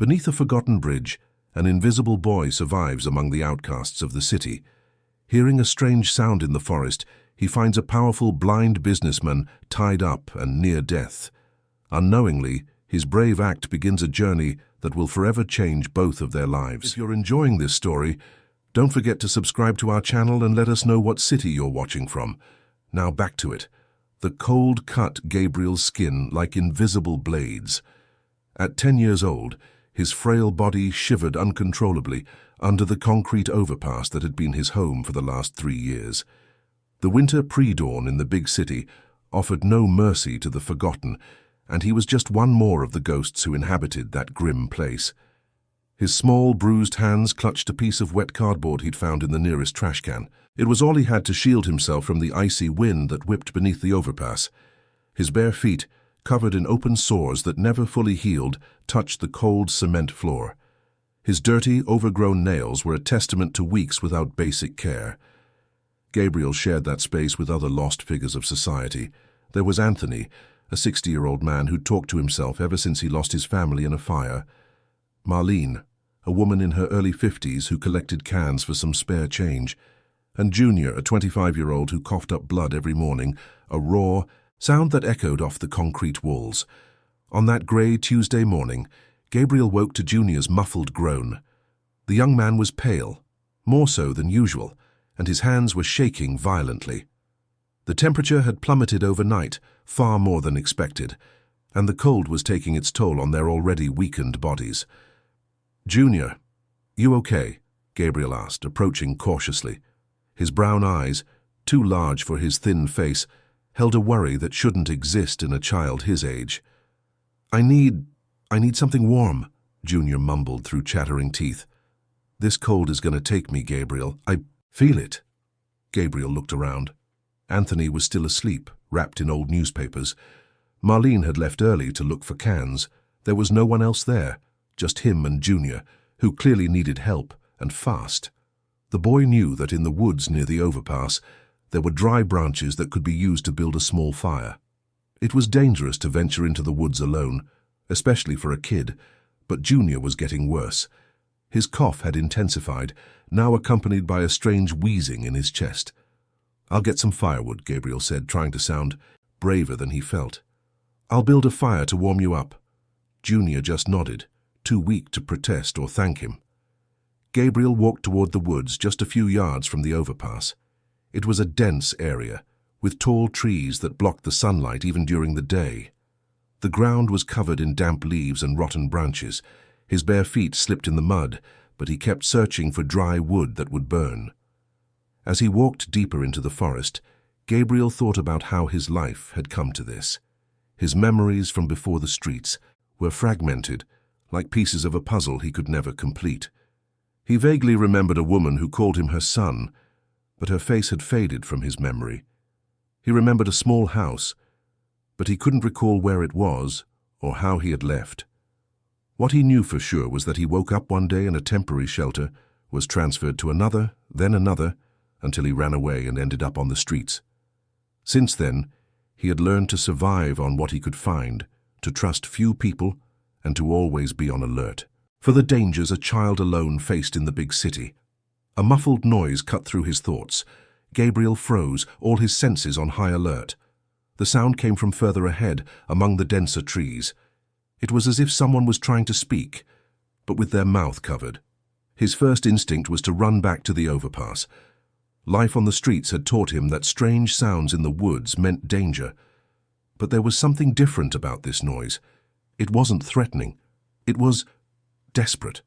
Beneath a forgotten bridge, an invisible boy survives among the outcasts of the city. Hearing a strange sound in the forest, he finds a powerful blind businessman tied up and near death. Unknowingly, his brave act begins a journey that will forever change both of their lives. If you're enjoying this story, don't forget to subscribe to our channel and let us know what city you're watching from. Now back to it. The cold cut Gabriel's skin like invisible blades. At 10 years old, his frail body shivered uncontrollably under the concrete overpass that had been his home for the last 3 years. The winter pre-dawn in the big city offered no mercy to the forgotten, and he was just one more of the ghosts who inhabited that grim place. His small, bruised hands clutched a piece of wet cardboard he'd found in the nearest trash can. It was all he had to shield himself from the icy wind that whipped beneath the overpass. His bare feet, covered in open sores that never fully healed, touched the cold cement floor. His dirty, overgrown nails were a testament to weeks without basic care. Gabriel shared that space with other lost figures of society. There was Anthony, a 60-year-old man who'd talked to himself ever since he lost his family in a fire. Marlene, a woman in her early 50s who collected cans for some spare change. And Junior, a 25-year-old who coughed up blood every morning, a raw sound that echoed off the concrete walls. On that grey Tuesday morning, Gabriel woke to Junior's muffled groan. The young man was pale, more so than usual, and his hands were shaking violently. The temperature had plummeted overnight, far more than expected, and the cold was taking its toll on their already weakened bodies. "Junior, you okay?" Gabriel asked, approaching cautiously. His brown eyes, too large for his thin face, held a worry that shouldn't exist in a child his age. I need something warm," Junior mumbled through chattering teeth. "This cold is going to take me, Gabriel. I feel it." Gabriel looked around. Anthony was still asleep, wrapped in old newspapers. Marlene had left early to look for cans. There was no one else there, just him and Junior, who clearly needed help, and fast. The boy knew that in the woods near the overpass, there were dry branches that could be used to build a small fire. It was dangerous to venture into the woods alone, especially for a kid, but Junior was getting worse. His cough had intensified, now accompanied by a strange wheezing in his chest. "I'll get some firewood," Gabriel said, trying to sound braver than he felt. "I'll build a fire to warm you up." Junior just nodded, too weak to protest or thank him. Gabriel walked toward the woods just a few yards from the overpass. It was a dense area, with tall trees that blocked the sunlight even during the day. The ground was covered in damp leaves and rotten branches. His bare feet slipped in the mud, but he kept searching for dry wood that would burn. As he walked deeper into the forest, Gabriel thought about how his life had come to this. His memories from before the streets were fragmented, like pieces of a puzzle he could never complete. He vaguely remembered a woman who called him her son, but her face had faded from his memory. He remembered a small house, but he couldn't recall where it was or how he had left. What he knew for sure was that he woke up one day in a temporary shelter, was transferred to another, then another, until he ran away and ended up on the streets. Since then, he had learned to survive on what he could find, to trust few people, and to always be on alert for the dangers a child alone faced in the big city. A muffled noise cut through his thoughts. Gabriel froze, all his senses on high alert. The sound came from further ahead, among the denser trees. It was as if someone was trying to speak, but with their mouth covered. His first instinct was to run back to the overpass. Life on the streets had taught him that strange sounds in the woods meant danger. But there was something different about this noise. It wasn't threatening. It was desperate.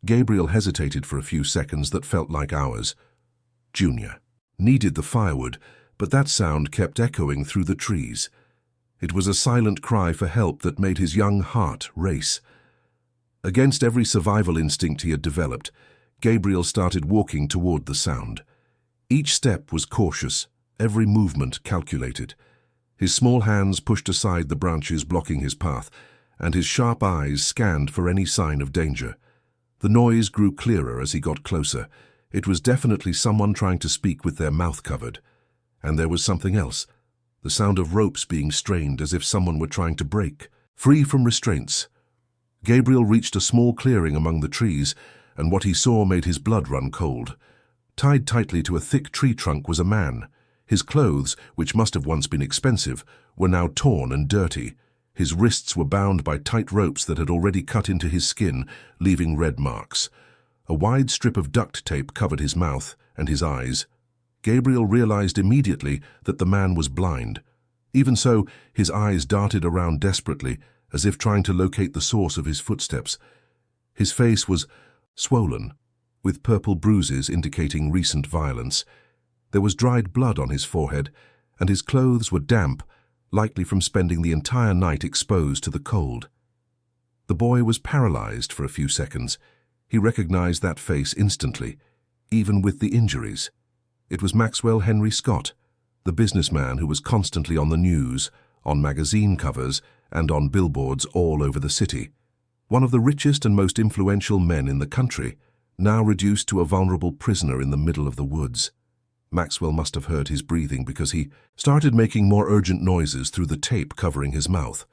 Gabriel hesitated for a few seconds that felt like hours. Junior needed the firewood, but that sound kept echoing through the trees. It was a silent cry for help that made his young heart race. Against every survival instinct he had developed, Gabriel started walking toward the sound. Each step was cautious, every movement calculated. His small hands pushed aside the branches blocking his path, and his sharp eyes scanned for any sign of danger. The noise grew clearer as he got closer. It was definitely someone trying to speak with their mouth covered. And there was something else, the sound of ropes being strained as if someone were trying to break, free from restraints. Gabriel reached a small clearing among the trees, and what he saw made his blood run cold. Tied tightly to a thick tree trunk was a man. His clothes, which must have once been expensive, were now torn and dirty. His wrists were bound by tight ropes that had already cut into his skin, leaving red marks. A wide strip of duct tape covered his mouth and his eyes. Gabriel realized immediately that the man was blind. Even so, his eyes darted around desperately, as if trying to locate the source of his footsteps. His face was swollen, with purple bruises indicating recent violence. There was dried blood on his forehead, and his clothes were damp, likely from spending the entire night exposed to the cold. The boy was paralyzed for a few seconds. He recognized that face instantly, even with the injuries. It was Maxwell Henry Scott, the businessman who was constantly on the news, on magazine covers, and on billboards all over the city. One of the richest and most influential men in the country, now reduced to a vulnerable prisoner in the middle of the woods. Maxwell must have heard his breathing because he started making more urgent noises through the tape covering his mouth.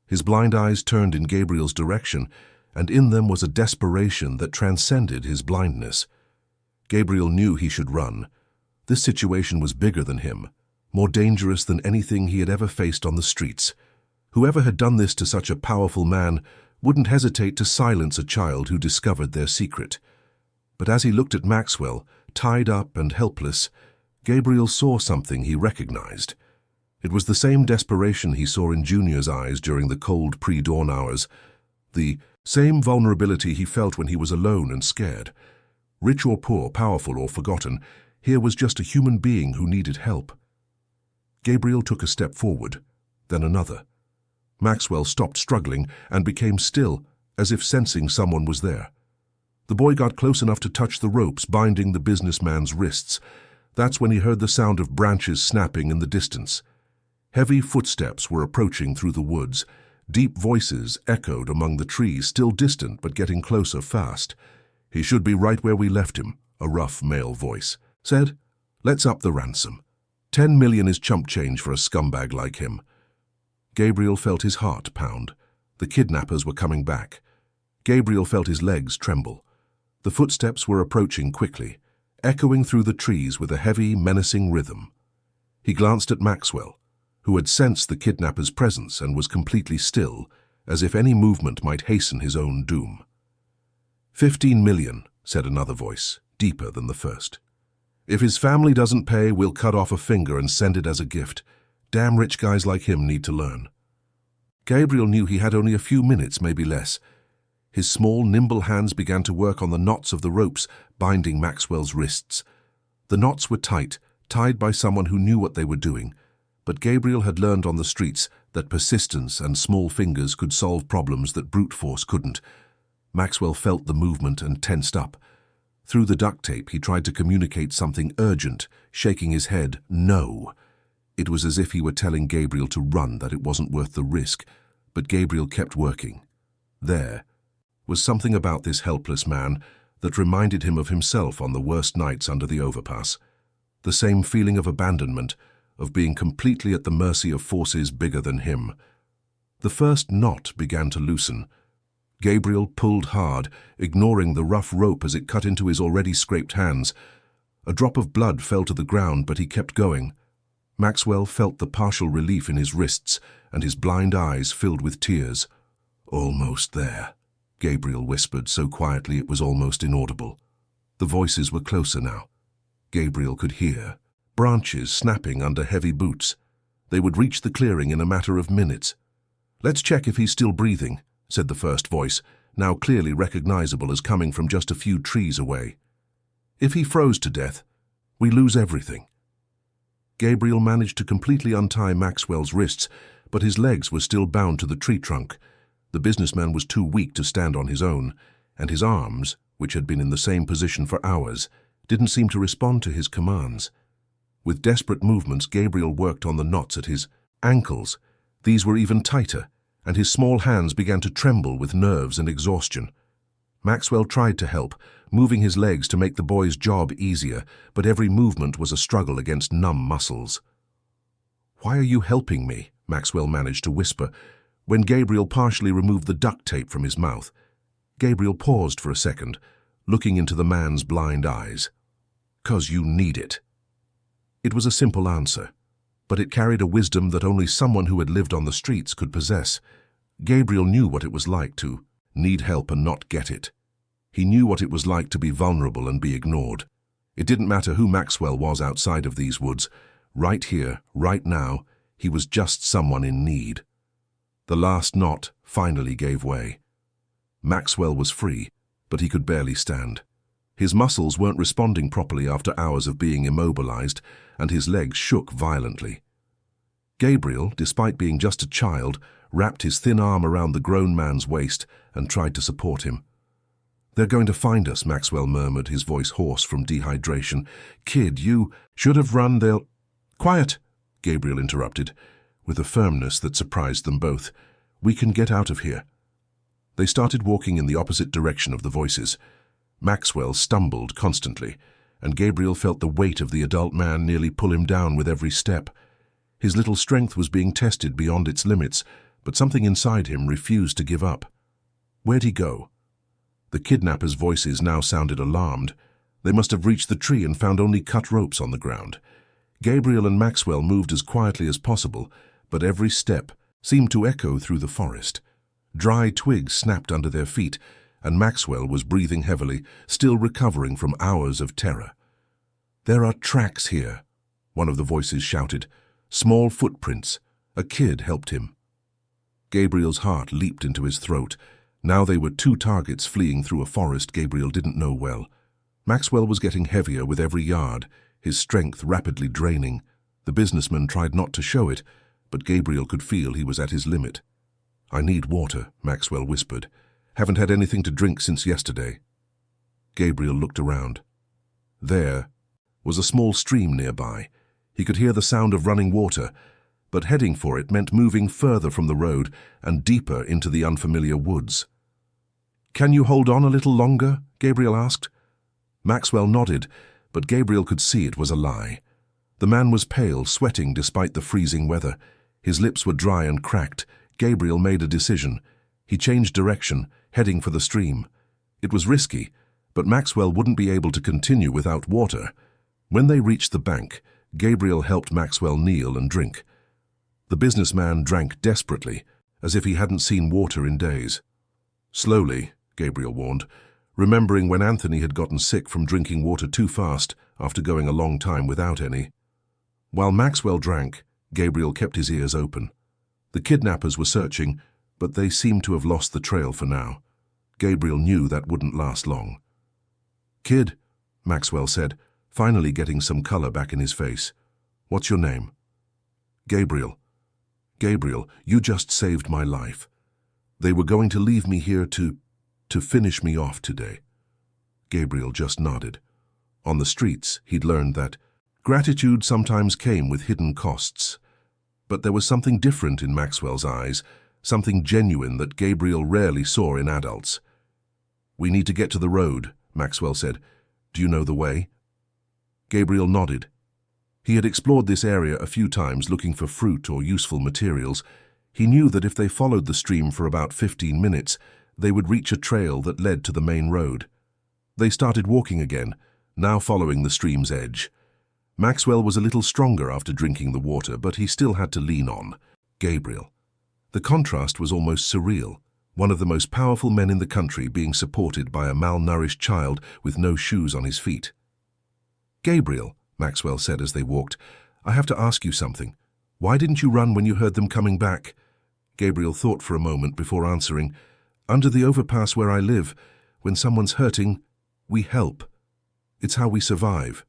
His blind eyes turned in Gabriel's direction, and in them was a desperation that transcended his blindness. Gabriel knew he should run. This situation was bigger than him, more dangerous than anything he had ever faced on the streets. Whoever had done this to such a powerful man wouldn't hesitate to silence a child who discovered their secret. But as he looked at Maxwell, tied up and helpless, Gabriel saw something he recognized. It was the same desperation he saw in Junior's eyes during the cold pre-dawn hours, the same vulnerability he felt when he was alone and scared. Rich or poor, powerful or forgotten, here was just a human being who needed help. Gabriel took a step forward, then another. Maxwell stopped struggling and became still, as if sensing someone was there. The boy got close enough to touch the ropes binding the businessman's wrists. That's when he heard the sound of branches snapping in the distance. Heavy footsteps were approaching through the woods. Deep voices echoed among the trees, still distant but getting closer fast. "He should be right where we left him," a rough male voice said. "Let's up the ransom. 10 million is chump change for a scumbag like him." Gabriel felt his heart pound. The kidnappers were coming back. Gabriel felt his legs tremble. The footsteps were approaching quickly, echoing through the trees with a heavy, menacing rhythm. He glanced at Maxwell, who had sensed the kidnapper's presence and was completely still, as if any movement might hasten his own doom. 15 million, said another voice, deeper than the first. "If his family doesn't pay, we'll cut off a finger and send it as a gift. Damn rich guys like him need to learn." Gabriel knew he had only a few minutes, maybe less. His small, nimble hands began to work on the knots of the ropes binding Maxwell's wrists. The knots were tight, tied by someone who knew what they were doing, but Gabriel had learned on the streets that persistence and small fingers could solve problems that brute force couldn't. Maxwell felt the movement and tensed up. Through the duct tape, he tried to communicate something urgent, shaking his head, "No." It was as if he were telling Gabriel to run, that it wasn't worth the risk, but Gabriel kept working. There was something about this helpless man that reminded him of himself on the worst nights under the overpass. The same feeling of abandonment, of being completely at the mercy of forces bigger than him. The first knot began to loosen. Gabriel pulled hard, ignoring the rough rope as it cut into his already scraped hands. A drop of blood fell to the ground, but he kept going. Maxwell felt the partial relief in his wrists, and his blind eyes filled with tears. "Almost there," Gabriel whispered so quietly it was almost inaudible. The voices were closer now. Gabriel could hear branches snapping under heavy boots. They would reach the clearing in a matter of minutes. "Let's check if he's still breathing," said the first voice, now clearly recognizable as coming from just a few trees away. "If he froze to death, we lose everything." Gabriel managed to completely untie Maxwell's wrists, but his legs were still bound to the tree trunk. The businessman was too weak to stand on his own, and his arms, which had been in the same position for hours, didn't seem to respond to his commands. With desperate movements, Gabriel worked on the knots at his ankles. These were even tighter, and his small hands began to tremble with nerves and exhaustion. Maxwell tried to help, moving his legs to make the boy's job easier, but every movement was a struggle against numb muscles. "Why are you helping me?" Maxwell managed to whisper. When Gabriel partially removed the duct tape from his mouth, Gabriel paused for a second, looking into the man's blind eyes. "'Cause you need it." It was a simple answer, but it carried a wisdom that only someone who had lived on the streets could possess. Gabriel knew what it was like to need help and not get it. He knew what it was like to be vulnerable and be ignored. It didn't matter who Maxwell was outside of these woods. Right here, right now, he was just someone in need. The last knot finally gave way. Maxwell was free, but he could barely stand. His muscles weren't responding properly after hours of being immobilized, and his legs shook violently. Gabriel, despite being just a child, wrapped his thin arm around the grown man's waist and tried to support him. "They're going to find us," Maxwell murmured, his voice hoarse from dehydration. "Kid, you should have run. They'll—" "Quiet," Gabriel interrupted, with a firmness that surprised them both. "We can get out of here." They started walking in the opposite direction of the voices. Maxwell stumbled constantly, and Gabriel felt the weight of the adult man nearly pull him down with every step. His little strength was being tested beyond its limits, but something inside him refused to give up. Where'd he go? The kidnappers' voices now sounded alarmed. They must have reached the tree and found only cut ropes on the ground. Gabriel and Maxwell moved as quietly as possible, but every step seemed to echo through the forest. Dry twigs snapped under their feet, and Maxwell was breathing heavily, still recovering from hours of terror. "There are tracks here," one of the voices shouted. "Small footprints. A kid helped him." Gabriel's heart leaped into his throat. Now they were two targets fleeing through a forest Gabriel didn't know well. Maxwell was getting heavier with every yard, his strength rapidly draining. The businessman tried not to show it, but Gabriel could feel he was at his limit. "I need water," Maxwell whispered. "Haven't had anything to drink since yesterday." Gabriel looked around. There was a small stream nearby. He could hear the sound of running water, but heading for it meant moving further from the road and deeper into the unfamiliar woods. "Can you hold on a little longer?" Gabriel asked. Maxwell nodded, but Gabriel could see it was a lie. The man was pale, sweating despite the freezing weather. His lips were dry and cracked. Gabriel made a decision. He changed direction, heading for the stream. It was risky, but Maxwell wouldn't be able to continue without water. When they reached the bank, Gabriel helped Maxwell kneel and drink. The businessman drank desperately, as if he hadn't seen water in days. "Slowly," Gabriel warned, remembering when Anthony had gotten sick from drinking water too fast after going a long time without any. While Maxwell drank, Gabriel kept his ears open. The kidnappers were searching, but they seemed to have lost the trail for now. Gabriel knew that wouldn't last long. "Kid," Maxwell said, finally getting some color back in his face. "What's your name?" "Gabriel." "Gabriel, you just saved my life. They were going to leave me here to finish me off today." Gabriel just nodded. On the streets, he'd learned that gratitude sometimes came with hidden costs. But there was something different in Maxwell's eyes, something genuine that Gabriel rarely saw in adults. "We need to get to the road," Maxwell said. "Do you know the way?" Gabriel nodded. He had explored this area a few times looking for fruit or useful materials. He knew that if they followed the stream for about 15 minutes, they would reach a trail that led to the main road. They started walking again, now following the stream's edge. Maxwell was a little stronger after drinking the water, but he still had to lean on Gabriel. The contrast was almost surreal, one of the most powerful men in the country being supported by a malnourished child with no shoes on his feet. "Gabriel," Maxwell said as they walked, "I have to ask you something. Why didn't you run when you heard them coming back?" Gabriel thought for a moment before answering. "Under the overpass where I live, when someone's hurting, we help. It's how we survive."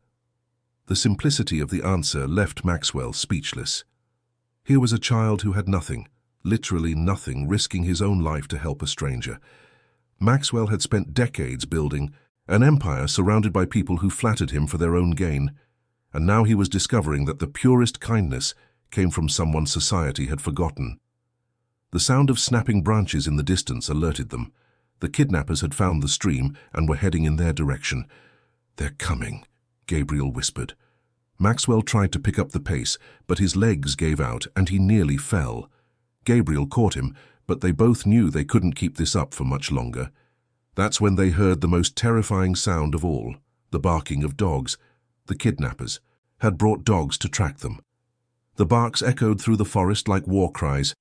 The simplicity of the answer left Maxwell speechless. Here was a child who had nothing, literally nothing, risking his own life to help a stranger. Maxwell had spent decades building an empire surrounded by people who flattered him for their own gain, and now he was discovering that the purest kindness came from someone society had forgotten. The sound of snapping branches in the distance alerted them. The kidnappers had found the stream and were heading in their direction. "They're coming," Gabriel whispered. Maxwell tried to pick up the pace, but his legs gave out and he nearly fell. Gabriel caught him, but they both knew they couldn't keep this up for much longer. That's when they heard the most terrifying sound of all, the barking of dogs. The kidnappers had brought dogs to track them. The barks echoed through the forest like war cries.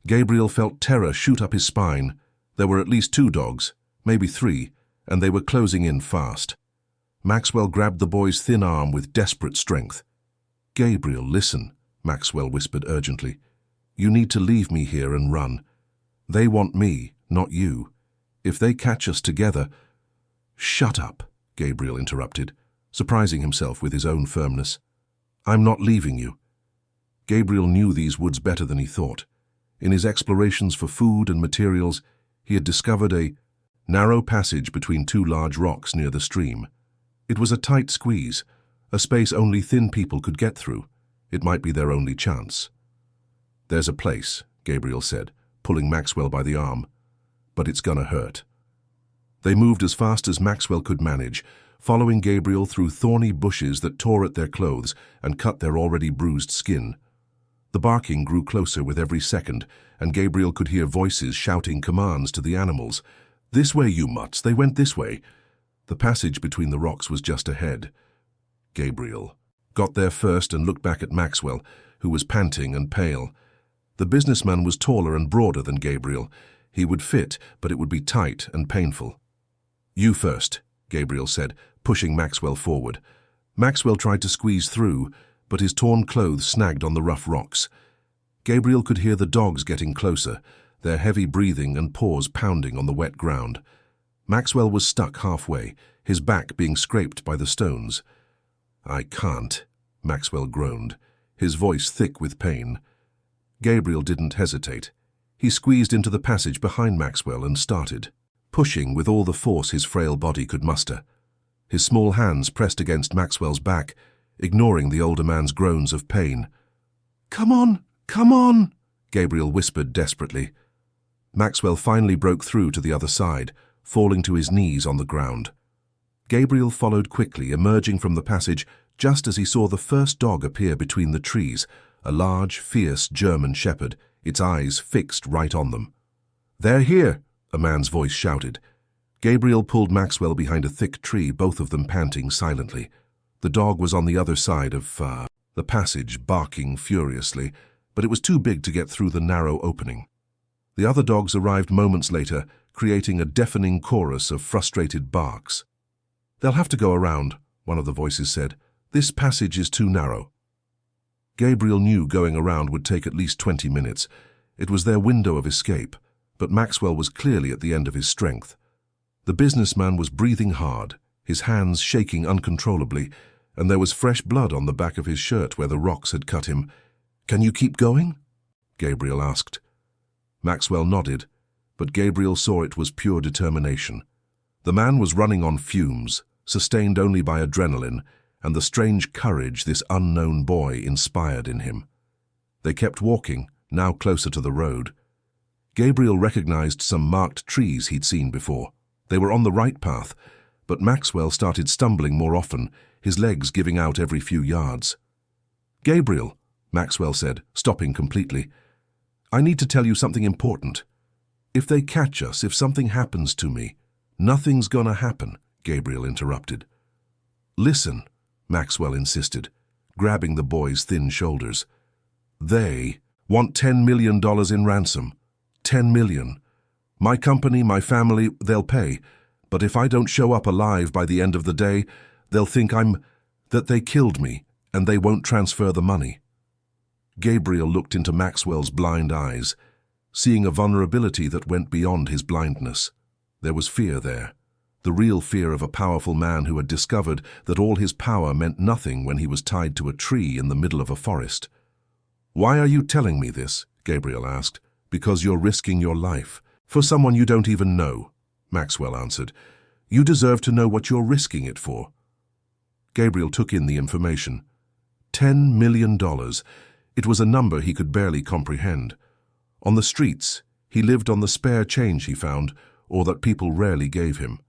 Gabriel felt terror shoot up his spine. There were at least 2 dogs, maybe 3, and they were closing in fast. Maxwell grabbed the boy's thin arm with desperate strength. "Gabriel, listen," Maxwell whispered urgently. "You need to leave me here and run. They want me, not you. If they catch us together—" "Shut up," Gabriel interrupted, surprising himself with his own firmness. "I'm not leaving you." Gabriel knew these woods better than he thought. In his explorations for food and materials, he had discovered a narrow passage between 2 large rocks near the stream. It was a tight squeeze, a space only thin people could get through. It might be their only chance. "There's a place," Gabriel said, pulling Maxwell by the arm. "But it's gonna hurt." They moved as fast as Maxwell could manage, following Gabriel through thorny bushes that tore at their clothes and cut their already bruised skin. The barking grew closer with every second, and Gabriel could hear voices shouting commands to the animals. "This way, you mutts, they went this way." The passage between the rocks was just ahead. Gabriel got there first and looked back at Maxwell, who was panting and pale. The businessman was taller and broader than Gabriel. He would fit, but it would be tight and painful. "You first," Gabriel said, pushing Maxwell forward. Maxwell tried to squeeze through, but his torn clothes snagged on the rough rocks. Gabriel could hear the dogs getting closer, their heavy breathing and paws pounding on the wet ground. Maxwell was stuck halfway, his back being scraped by the stones. "I can't," Maxwell groaned, his voice thick with pain. Gabriel didn't hesitate. He squeezed into the passage behind Maxwell and started, pushing with all the force his frail body could muster. His small hands pressed against Maxwell's back, ignoring the older man's groans of pain. "Come on, come on," Gabriel whispered desperately. Maxwell finally broke through to the other side, falling to his knees on the ground. Gabriel followed quickly, emerging from the passage just as he saw the first dog appear between the trees, a large, fierce German shepherd, its eyes fixed right on them. "They're here," a man's voice shouted. Gabriel pulled Maxwell behind a thick tree, both of them panting silently. The dog was on the other side of the passage, barking furiously, but it was too big to get through the narrow opening. The other dogs arrived moments later, creating a deafening chorus of frustrated barks. "They'll have to go around," one of the voices said. "This passage is too narrow." Gabriel knew going around would take at least 20 minutes. It was their window of escape, but Maxwell was clearly at the end of his strength. The businessman was breathing hard, his hands shaking uncontrollably, and there was fresh blood on the back of his shirt where the rocks had cut him. "Can you keep going?" Gabriel asked. Maxwell nodded, but Gabriel saw it was pure determination. The man was running on fumes, sustained only by adrenaline, and the strange courage this unknown boy inspired in him. They kept walking, now closer to the road. Gabriel recognized some marked trees he'd seen before. They were on the right path, but Maxwell started stumbling more often, his legs giving out every few yards. "Gabriel," Maxwell said, stopping completely, "I need to tell you something important. If they catch us, if something happens to me—" "Nothing's gonna happen," Gabriel interrupted. "Listen," Maxwell insisted, grabbing the boy's thin shoulders. "They want $10 million in ransom. 10 million. My company, my family, they'll pay. But if I don't show up alive by the end of the day, they'll think that they killed me, and they won't transfer the money." Gabriel looked into Maxwell's blind eyes, seeing a vulnerability that went beyond his blindness. There was fear there, the real fear of a powerful man who had discovered that all his power meant nothing when he was tied to a tree in the middle of a forest. "Why are you telling me this?" Gabriel asked. "Because you're risking your life. For someone you don't even know," Maxwell answered. "You deserve to know what you're risking it for." Gabriel took in the information. $10 million. It was a number he could barely comprehend. On the streets, he lived on the spare change he found, or that people rarely gave him.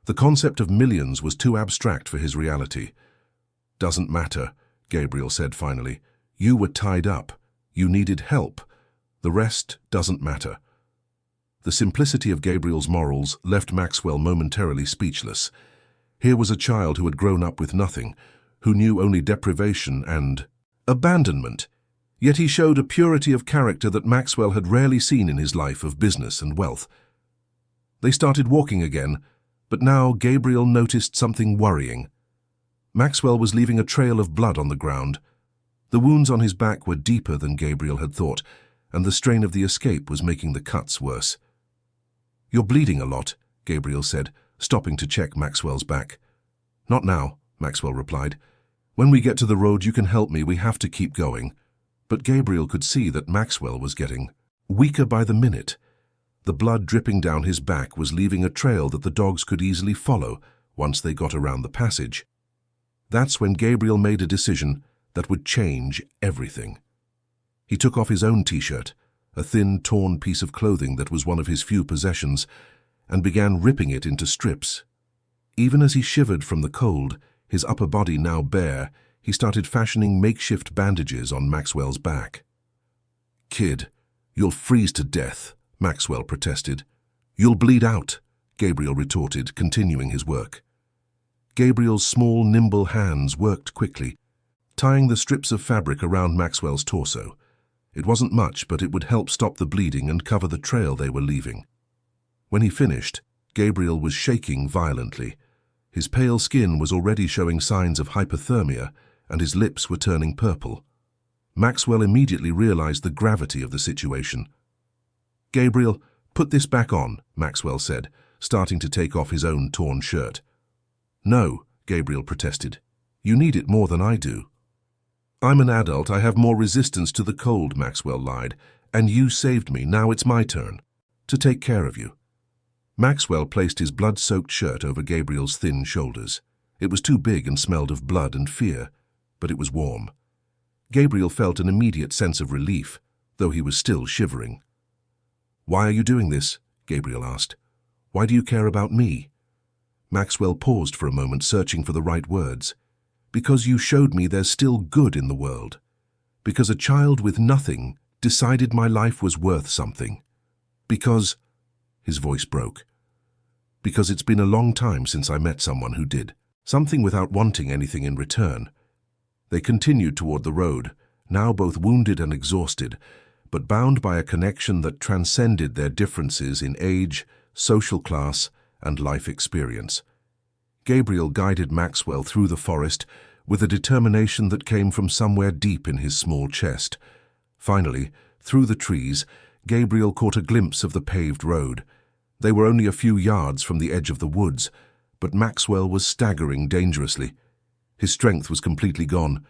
The concept of millions was too abstract for his reality. "Doesn't matter," Gabriel said finally. "You were tied up. You needed help. The rest doesn't matter. The simplicity of Gabriel's morals left Maxwell momentarily speechless. Here was a child who had grown up with nothing, who knew only deprivation and abandonment. Yet he showed a purity of character that Maxwell had rarely seen in his life of business and wealth. They started walking again, but now Gabriel noticed something worrying. Maxwell was leaving a trail of blood on the ground. The wounds on his back were deeper than Gabriel had thought, and the strain of the escape was making the cuts worse. "You're bleeding a lot," Gabriel said, stopping to check Maxwell's back. "Not now," Maxwell replied. "When we get to the road, you can help me. We have to keep going." But Gabriel could see that Maxwell was getting weaker by the minute. The blood dripping down his back was leaving a trail that the dogs could easily follow once they got around the passage. That's when Gabriel made a decision that would change everything. He took off his own t-shirt, a thin, torn piece of clothing that was one of his few possessions, and began ripping it into strips. Even as he shivered from the cold, his upper body now bare, he started fashioning makeshift bandages on Maxwell's back. "Kid, you'll freeze to death," Maxwell protested. "You'll bleed out," Gabriel retorted, continuing his work. Gabriel's small, nimble hands worked quickly, tying the strips of fabric around Maxwell's torso. It wasn't much, but it would help stop the bleeding and cover the trail they were leaving. When he finished, Gabriel was shaking violently. His pale skin was already showing signs of hypothermia, and his lips were turning purple. Maxwell immediately realized the gravity of the situation. "Gabriel, put this back on," Maxwell said, starting to take off his own torn shirt. "No," Gabriel protested. "You need it more than I do." "I'm an adult, I have more resistance to the cold," Maxwell lied, "and you saved me. Now it's my turn to take care of you." Maxwell placed his blood-soaked shirt over Gabriel's thin shoulders. It was too big and smelled of blood and fear, but it was warm. Gabriel felt an immediate sense of relief, though he was still shivering. "Why are you doing this?" Gabriel asked. "Why do you care about me?" Maxwell paused for a moment, searching for the right words. "Because you showed me there's still good in the world. Because a child with nothing decided my life was worth something. Because—" his voice broke. "Because it's been a long time since I met someone who did something without wanting anything in return." They continued toward the road, now both wounded and exhausted, but bound by a connection that transcended their differences in age, social class, and life experience. Gabriel guided Maxwell through the forest with a determination that came from somewhere deep in his small chest. Finally, through the trees, Gabriel caught a glimpse of the paved road. They were only a few yards from the edge of the woods, but Maxwell was staggering dangerously. His strength was completely gone.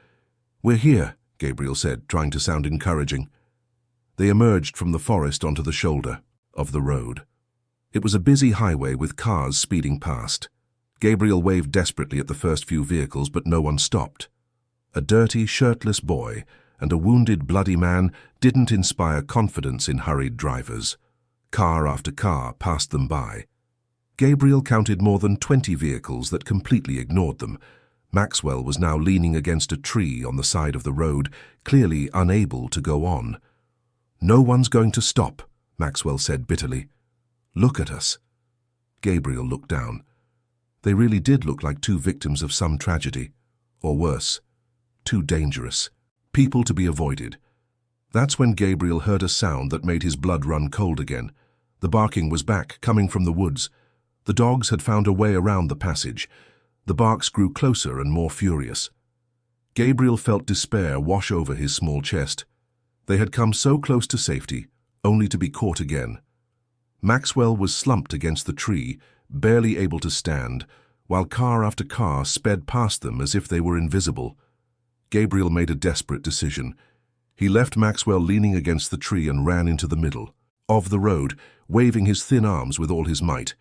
"We're here," Gabriel said, trying to sound encouraging. They emerged from the forest onto the shoulder of the road. It was a busy highway with cars speeding past. Gabriel waved desperately at the first few vehicles, but no one stopped. A dirty, shirtless boy and a wounded, bloody man didn't inspire confidence in hurried drivers. Car after car passed them by. Gabriel counted more than 20 vehicles that completely ignored them. Maxwell was now leaning against a tree on the side of the road, clearly unable to go on. "No one's going to stop," Maxwell said bitterly. "Look at us." Gabriel looked down. They really did look like two victims of some tragedy, or worse, too dangerous, people to be avoided. That's when Gabriel heard a sound that made his blood run cold again. The barking was back, coming from the woods. The dogs had found a way around the passage. The barks grew closer and more furious. Gabriel felt despair wash over his small chest. They had come so close to safety, only to be caught again. Maxwell was slumped against the tree, barely able to stand, while car after car sped past them as if they were invisible. Gabriel made a desperate decision. He left Maxwell leaning against the tree and ran into the middle of the road, waving his thin arms with all his might.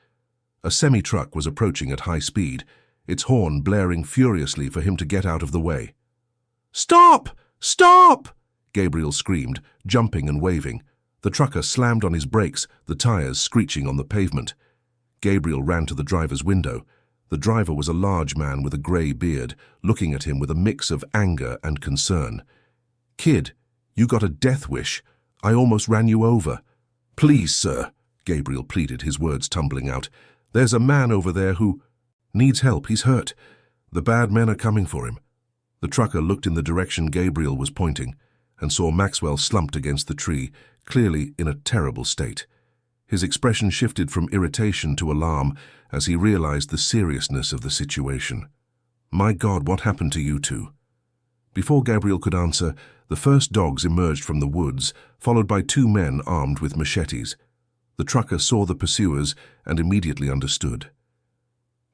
A semi-truck was approaching at high speed, its horn blaring furiously for him to get out of the way. "Stop! Stop!" Gabriel screamed, jumping and waving. The trucker slammed on his brakes, the tires screeching on the pavement. Gabriel ran to the driver's window. The driver was a large man with a grey beard, looking at him with a mix of anger and concern. "Kid, you got a death wish. I almost ran you over." "Please, sir," Gabriel pleaded, his words tumbling out. "There's a man over there who needs help. He's hurt. The bad men are coming for him." The trucker looked in the direction Gabriel was pointing and saw Maxwell slumped against the tree, clearly in a terrible state. His expression shifted from irritation to alarm as he realized the seriousness of the situation. "My God, what happened to you two?" Before Gabriel could answer, the first dogs emerged from the woods, followed by two men armed with machetes. The trucker saw the pursuers and immediately understood.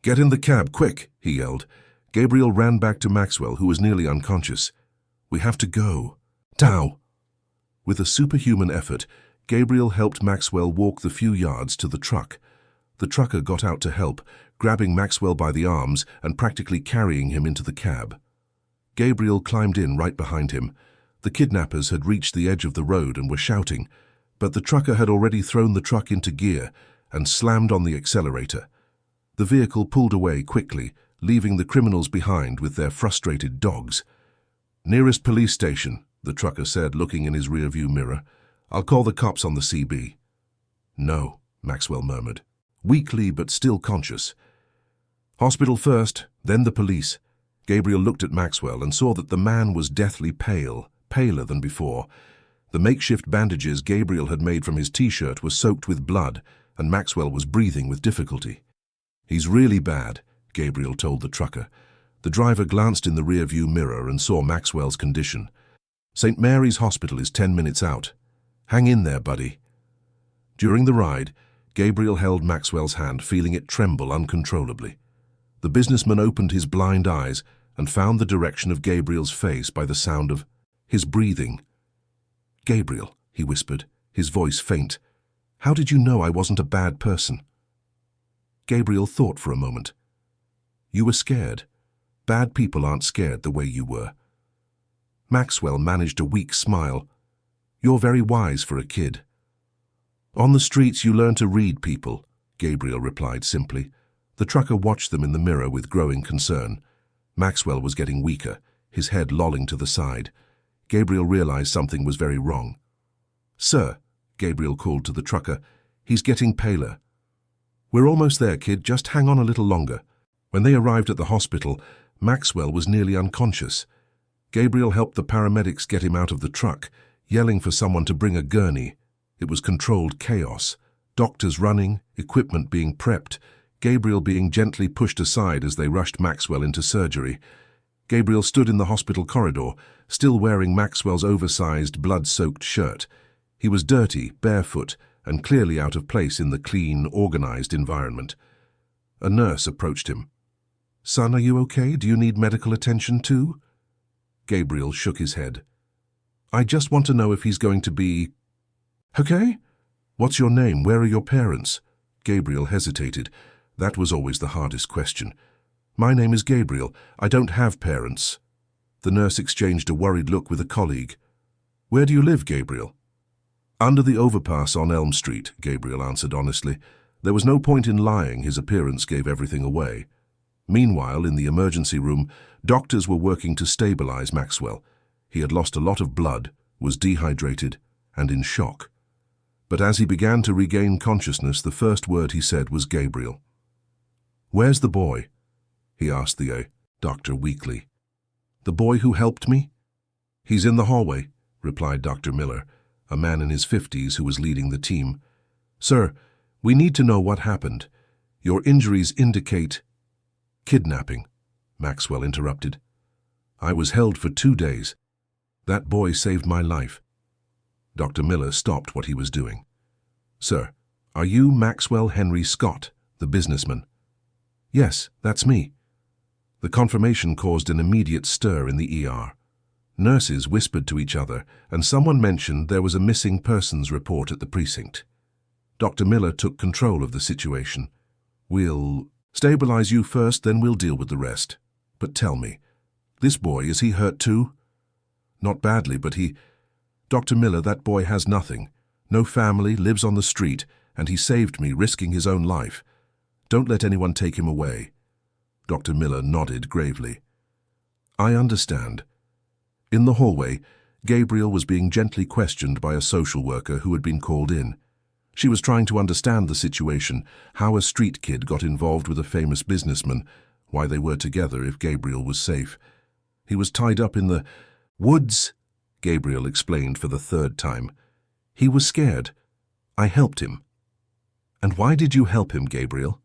"Get in the cab, quick!" he yelled. Gabriel ran back to Maxwell, who was nearly unconscious. "We have to go." "Tao!" With a superhuman effort, Gabriel helped Maxwell walk the few yards to the truck. The trucker got out to help, grabbing Maxwell by the arms and practically carrying him into the cab. Gabriel climbed in right behind him. The kidnappers had reached the edge of the road and were shouting, but the trucker had already thrown the truck into gear and slammed on the accelerator. The vehicle pulled away quickly, leaving the criminals behind with their frustrated dogs. "Nearest police station," the trucker said, looking in his rearview mirror. "I'll call the cops on the CB." "No," Maxwell murmured, weakly but still conscious. "Hospital first, then the police." Gabriel looked at Maxwell and saw that the man was deathly pale, paler than before. The makeshift bandages Gabriel had made from his t-shirt were soaked with blood, and Maxwell was breathing with difficulty. "He's really bad," Gabriel told the trucker. The driver glanced in the rearview mirror and saw Maxwell's condition. "St. Mary's Hospital is 10 minutes out. Hang in there, buddy." During the ride, Gabriel held Maxwell's hand, feeling it tremble uncontrollably. The businessman opened his blind eyes and found the direction of Gabriel's face by the sound of his breathing. "Gabriel," he whispered, his voice faint, "how did you know I wasn't a bad person?" Gabriel thought for a moment. "You were scared. Bad people aren't scared the way you were." Maxwell managed a weak smile. "You're very wise for a kid." "On the streets you learn to read people," Gabriel replied simply. The trucker watched them in the mirror with growing concern. Maxwell was getting weaker, his head lolling to the side. Gabriel realized something was very wrong. "Sir," Gabriel called to the trucker, "he's getting paler." "We're almost there, kid. Just hang on a little longer." When they arrived at the hospital, Maxwell was nearly unconscious. Gabriel helped the paramedics get him out of the truck, yelling for someone to bring a gurney. It was controlled chaos. Doctors running, equipment being prepped, Gabriel being gently pushed aside as they rushed Maxwell into surgery. Gabriel stood in the hospital corridor, still wearing Maxwell's oversized, blood-soaked shirt. He was dirty, barefoot, and clearly out of place in the clean, organized environment. A nurse approached him. "Son, are you okay? Do you need medical attention too?" Gabriel shook his head. "I just want to know if he's going to be okay." "What's your name? Where are your parents?" Gabriel hesitated. That was always the hardest question. "My name is Gabriel. I don't have parents." The nurse exchanged a worried look with a colleague. "Where do you live, Gabriel?" "Under the overpass on Elm Street," Gabriel answered honestly. There was no point in lying, his appearance gave everything away. Meanwhile, in the emergency room, doctors were working to stabilize Maxwell. He had lost a lot of blood, was dehydrated, and in shock. But as he began to regain consciousness, the first word he said was Gabriel. "Where's the boy?" he asked the doctor weakly. "The boy who helped me?" "He's in the hallway," replied Dr. Miller, a man in his 50s who was leading the team. "Sir, we need to know what happened. Your injuries indicate—" "Kidnapping," Maxwell interrupted. "I was held for 2 days. That boy saved my life." Dr. Miller stopped what he was doing. "Sir, are you Maxwell Henry Scott, the businessman?" "Yes, that's me." The confirmation caused an immediate stir in the ER. Nurses whispered to each other, and someone mentioned there was a missing persons report at the precinct. Dr. Miller took control of the situation. "We'll stabilize you first, then we'll deal with the rest. But tell me, this boy, is he hurt too?" "Not badly, but he—" "Dr. Miller, that boy has nothing. No family, lives on the street, and he saved me, risking his own life. Don't let anyone take him away." Dr. Miller nodded gravely. "I understand." In the hallway, Gabriel was being gently questioned by a social worker who had been called in. She was trying to understand the situation, how a street kid got involved with a famous businessman, why they were together if Gabriel was safe. He was tied up in the woods, Gabriel explained for the third time. He was scared. I helped him. And why did you help him, Gabriel?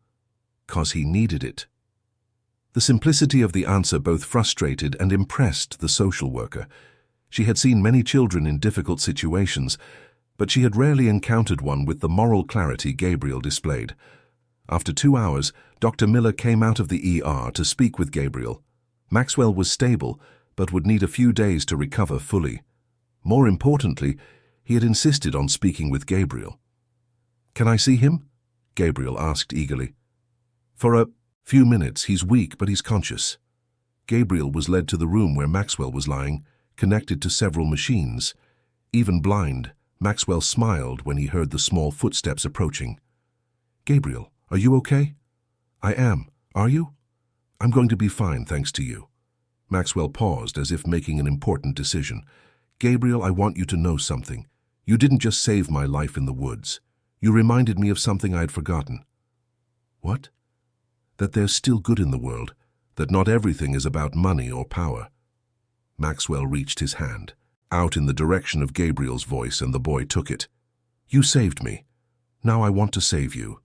'Cause he needed it. The simplicity of the answer both frustrated and impressed the social worker. She had seen many children in difficult situations, but she had rarely encountered one with the moral clarity Gabriel displayed. After 2 hours, Dr. Miller came out of the ER to speak with Gabriel. Maxwell was stable, but would need a few days to recover fully. More importantly, he had insisted on speaking with Gabriel. "Can I see him?" Gabriel asked eagerly. "For a few minutes. He's weak, but he's conscious." Gabriel was led to the room where Maxwell was lying, connected to several machines. Even blind, Maxwell smiled when he heard the small footsteps approaching. "Gabriel, are you okay?" "I am. Are you?" "I'm going to be fine, thanks to you." Maxwell paused as if making an important decision. "Gabriel, I want you to know something. You didn't just save my life in the woods. You reminded me of something I had forgotten." "What?" "That there's still good in the world, that not everything is about money or power." Maxwell reached his hand out in the direction of Gabriel's voice, and the boy took it. "You saved me. Now I want to save you."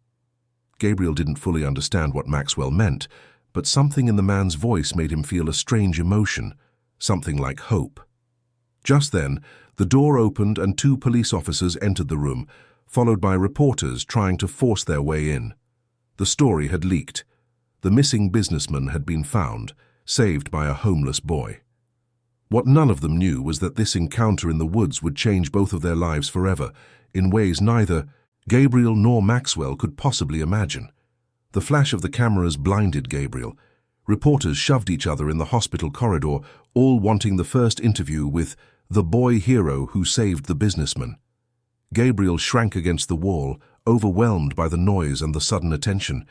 Gabriel didn't fully understand what Maxwell meant, but something in the man's voice made him feel a strange emotion, something like hope. Just then, the door opened and 2 police officers entered the room, followed by reporters trying to force their way in. The story had leaked. The missing businessman had been found, saved by a homeless boy. What none of them knew was that this encounter in the woods would change both of their lives forever, in ways neither Gabriel nor Maxwell could possibly imagine. The flash of the cameras blinded Gabriel. Reporters shoved each other in the hospital corridor, all wanting the first interview with the boy hero who saved the businessman. Gabriel shrank against the wall, overwhelmed by the noise and the sudden attention.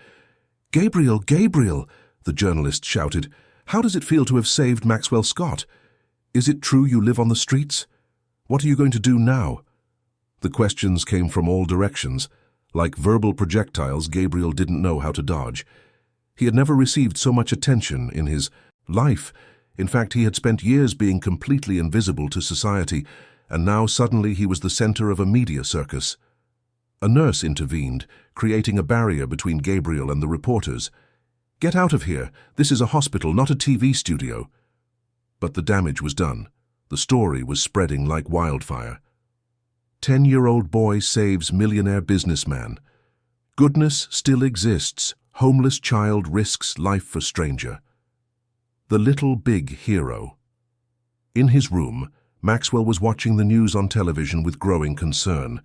"Gabriel, Gabriel!" the journalist shouted. "How does it feel to have saved Maxwell Scott? Is it true you live on the streets? What are you going to do now?" The questions came from all directions. Like verbal projectiles, Gabriel didn't know how to dodge. He had never received so much attention in his life. In fact, he had spent years being completely invisible to society, and now suddenly he was the center of a media circus. A nurse intervened, creating a barrier between Gabriel and the reporters. "Get out of here. This is a hospital, not a TV studio." But the damage was done. The story was spreading like wildfire. 10-year-old boy saves millionaire businessman. Goodness still exists. Homeless child risks life for stranger. The little big hero. In his room, Maxwell was watching the news on television with growing concern.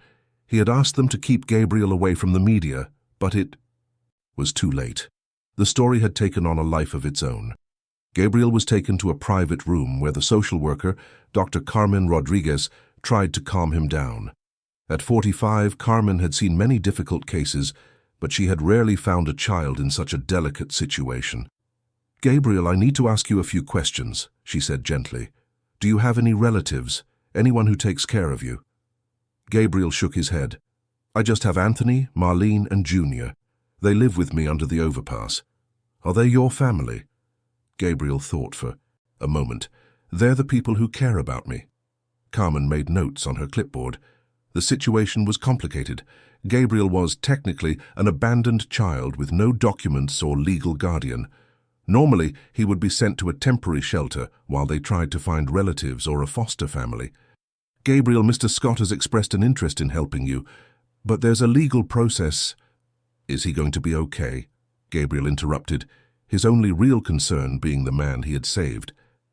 He had asked them to keep Gabriel away from the media, but it was too late. The story had taken on a life of its own. Gabriel was taken to a private room where the social worker, Dr. Carmen Rodriguez, tried to calm him down. At 45, Carmen had seen many difficult cases, but she had rarely found a child in such a delicate situation. "Gabriel, I need to ask you a few questions," she said gently. "Do you have any relatives, anyone who takes care of you?" Gabriel shook his head. "I just have Anthony, Marlene, and Junior. They live with me under the overpass." "Are they your family?" Gabriel thought for a moment. "They're the people who care about me." Carmen made notes on her clipboard. The situation was complicated. Gabriel was, technically, an abandoned child with no documents or legal guardian. Normally, he would be sent to a temporary shelter while they tried to find relatives or a foster family. "Gabriel, Mr. Scott has expressed an interest in helping you, but there's a legal process." "Is he going to be okay?" Gabriel interrupted, his only real concern being the man he had saved.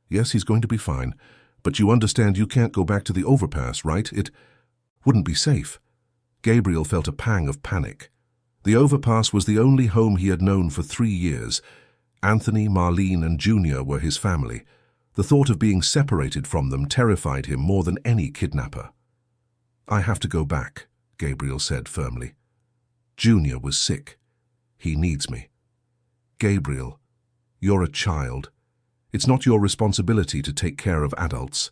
"Yes, he's going to be fine. But you understand you can't go back to the overpass, right? It wouldn't be safe." Gabriel felt a pang of panic. The overpass was the only home he had known for 3 years. Anthony, Marlene, and Junior were his family. The thought of being separated from them terrified him more than any kidnapper. "I have to go back," Gabriel said firmly. "Junior was sick. He needs me." "Gabriel, you're a child. It's not your responsibility to take care of adults."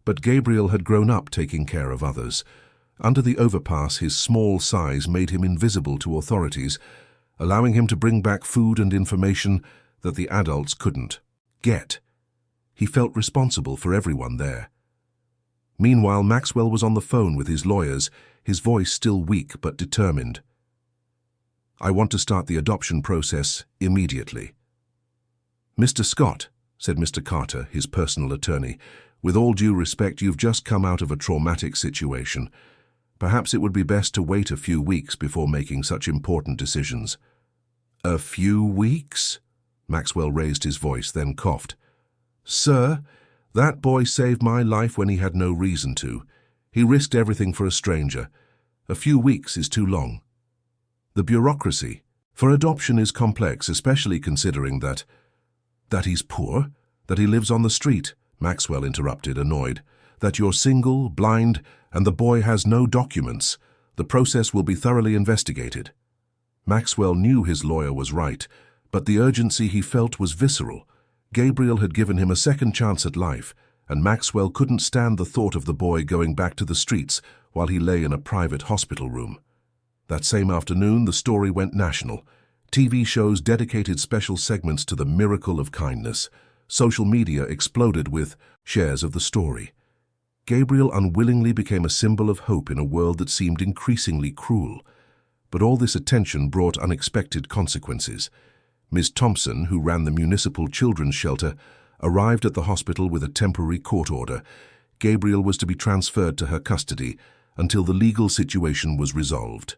But Gabriel had grown up taking care of others. Under the overpass, his small size made him invisible to authorities, allowing him to bring back food and information that the adults couldn't get. He felt responsible for everyone there. Meanwhile, Maxwell was on the phone with his lawyers, his voice still weak but determined. "I want to start the adoption process immediately." "Mr. Scott," said Mr. Carter, his personal attorney, "with all due respect, you've just come out of a traumatic situation. Perhaps it would be best to wait a few weeks before making such important decisions." "A few weeks?" Maxwell raised his voice, then coughed. "Sir, that boy saved my life when he had no reason to. He risked everything for a stranger. A few weeks is too long. The bureaucracy for adoption is complex, especially considering that he's poor, that he lives on the street," Maxwell interrupted, annoyed. "That you're single, blind, and the boy has no documents. The process will be thoroughly investigated." Maxwell knew his lawyer was right, but the urgency he felt was visceral. Gabriel had given him a second chance at life, and Maxwell couldn't stand the thought of the boy going back to the streets while he lay in a private hospital room. That same afternoon, the story went national. TV shows dedicated special segments to the miracle of kindness. Social media exploded with shares of the story. Gabriel unwillingly became a symbol of hope in a world that seemed increasingly cruel. But all this attention brought unexpected consequences. Ms. Thompson, who ran the municipal children's shelter, arrived at the hospital with a temporary court order. Gabriel was to be transferred to her custody until the legal situation was resolved.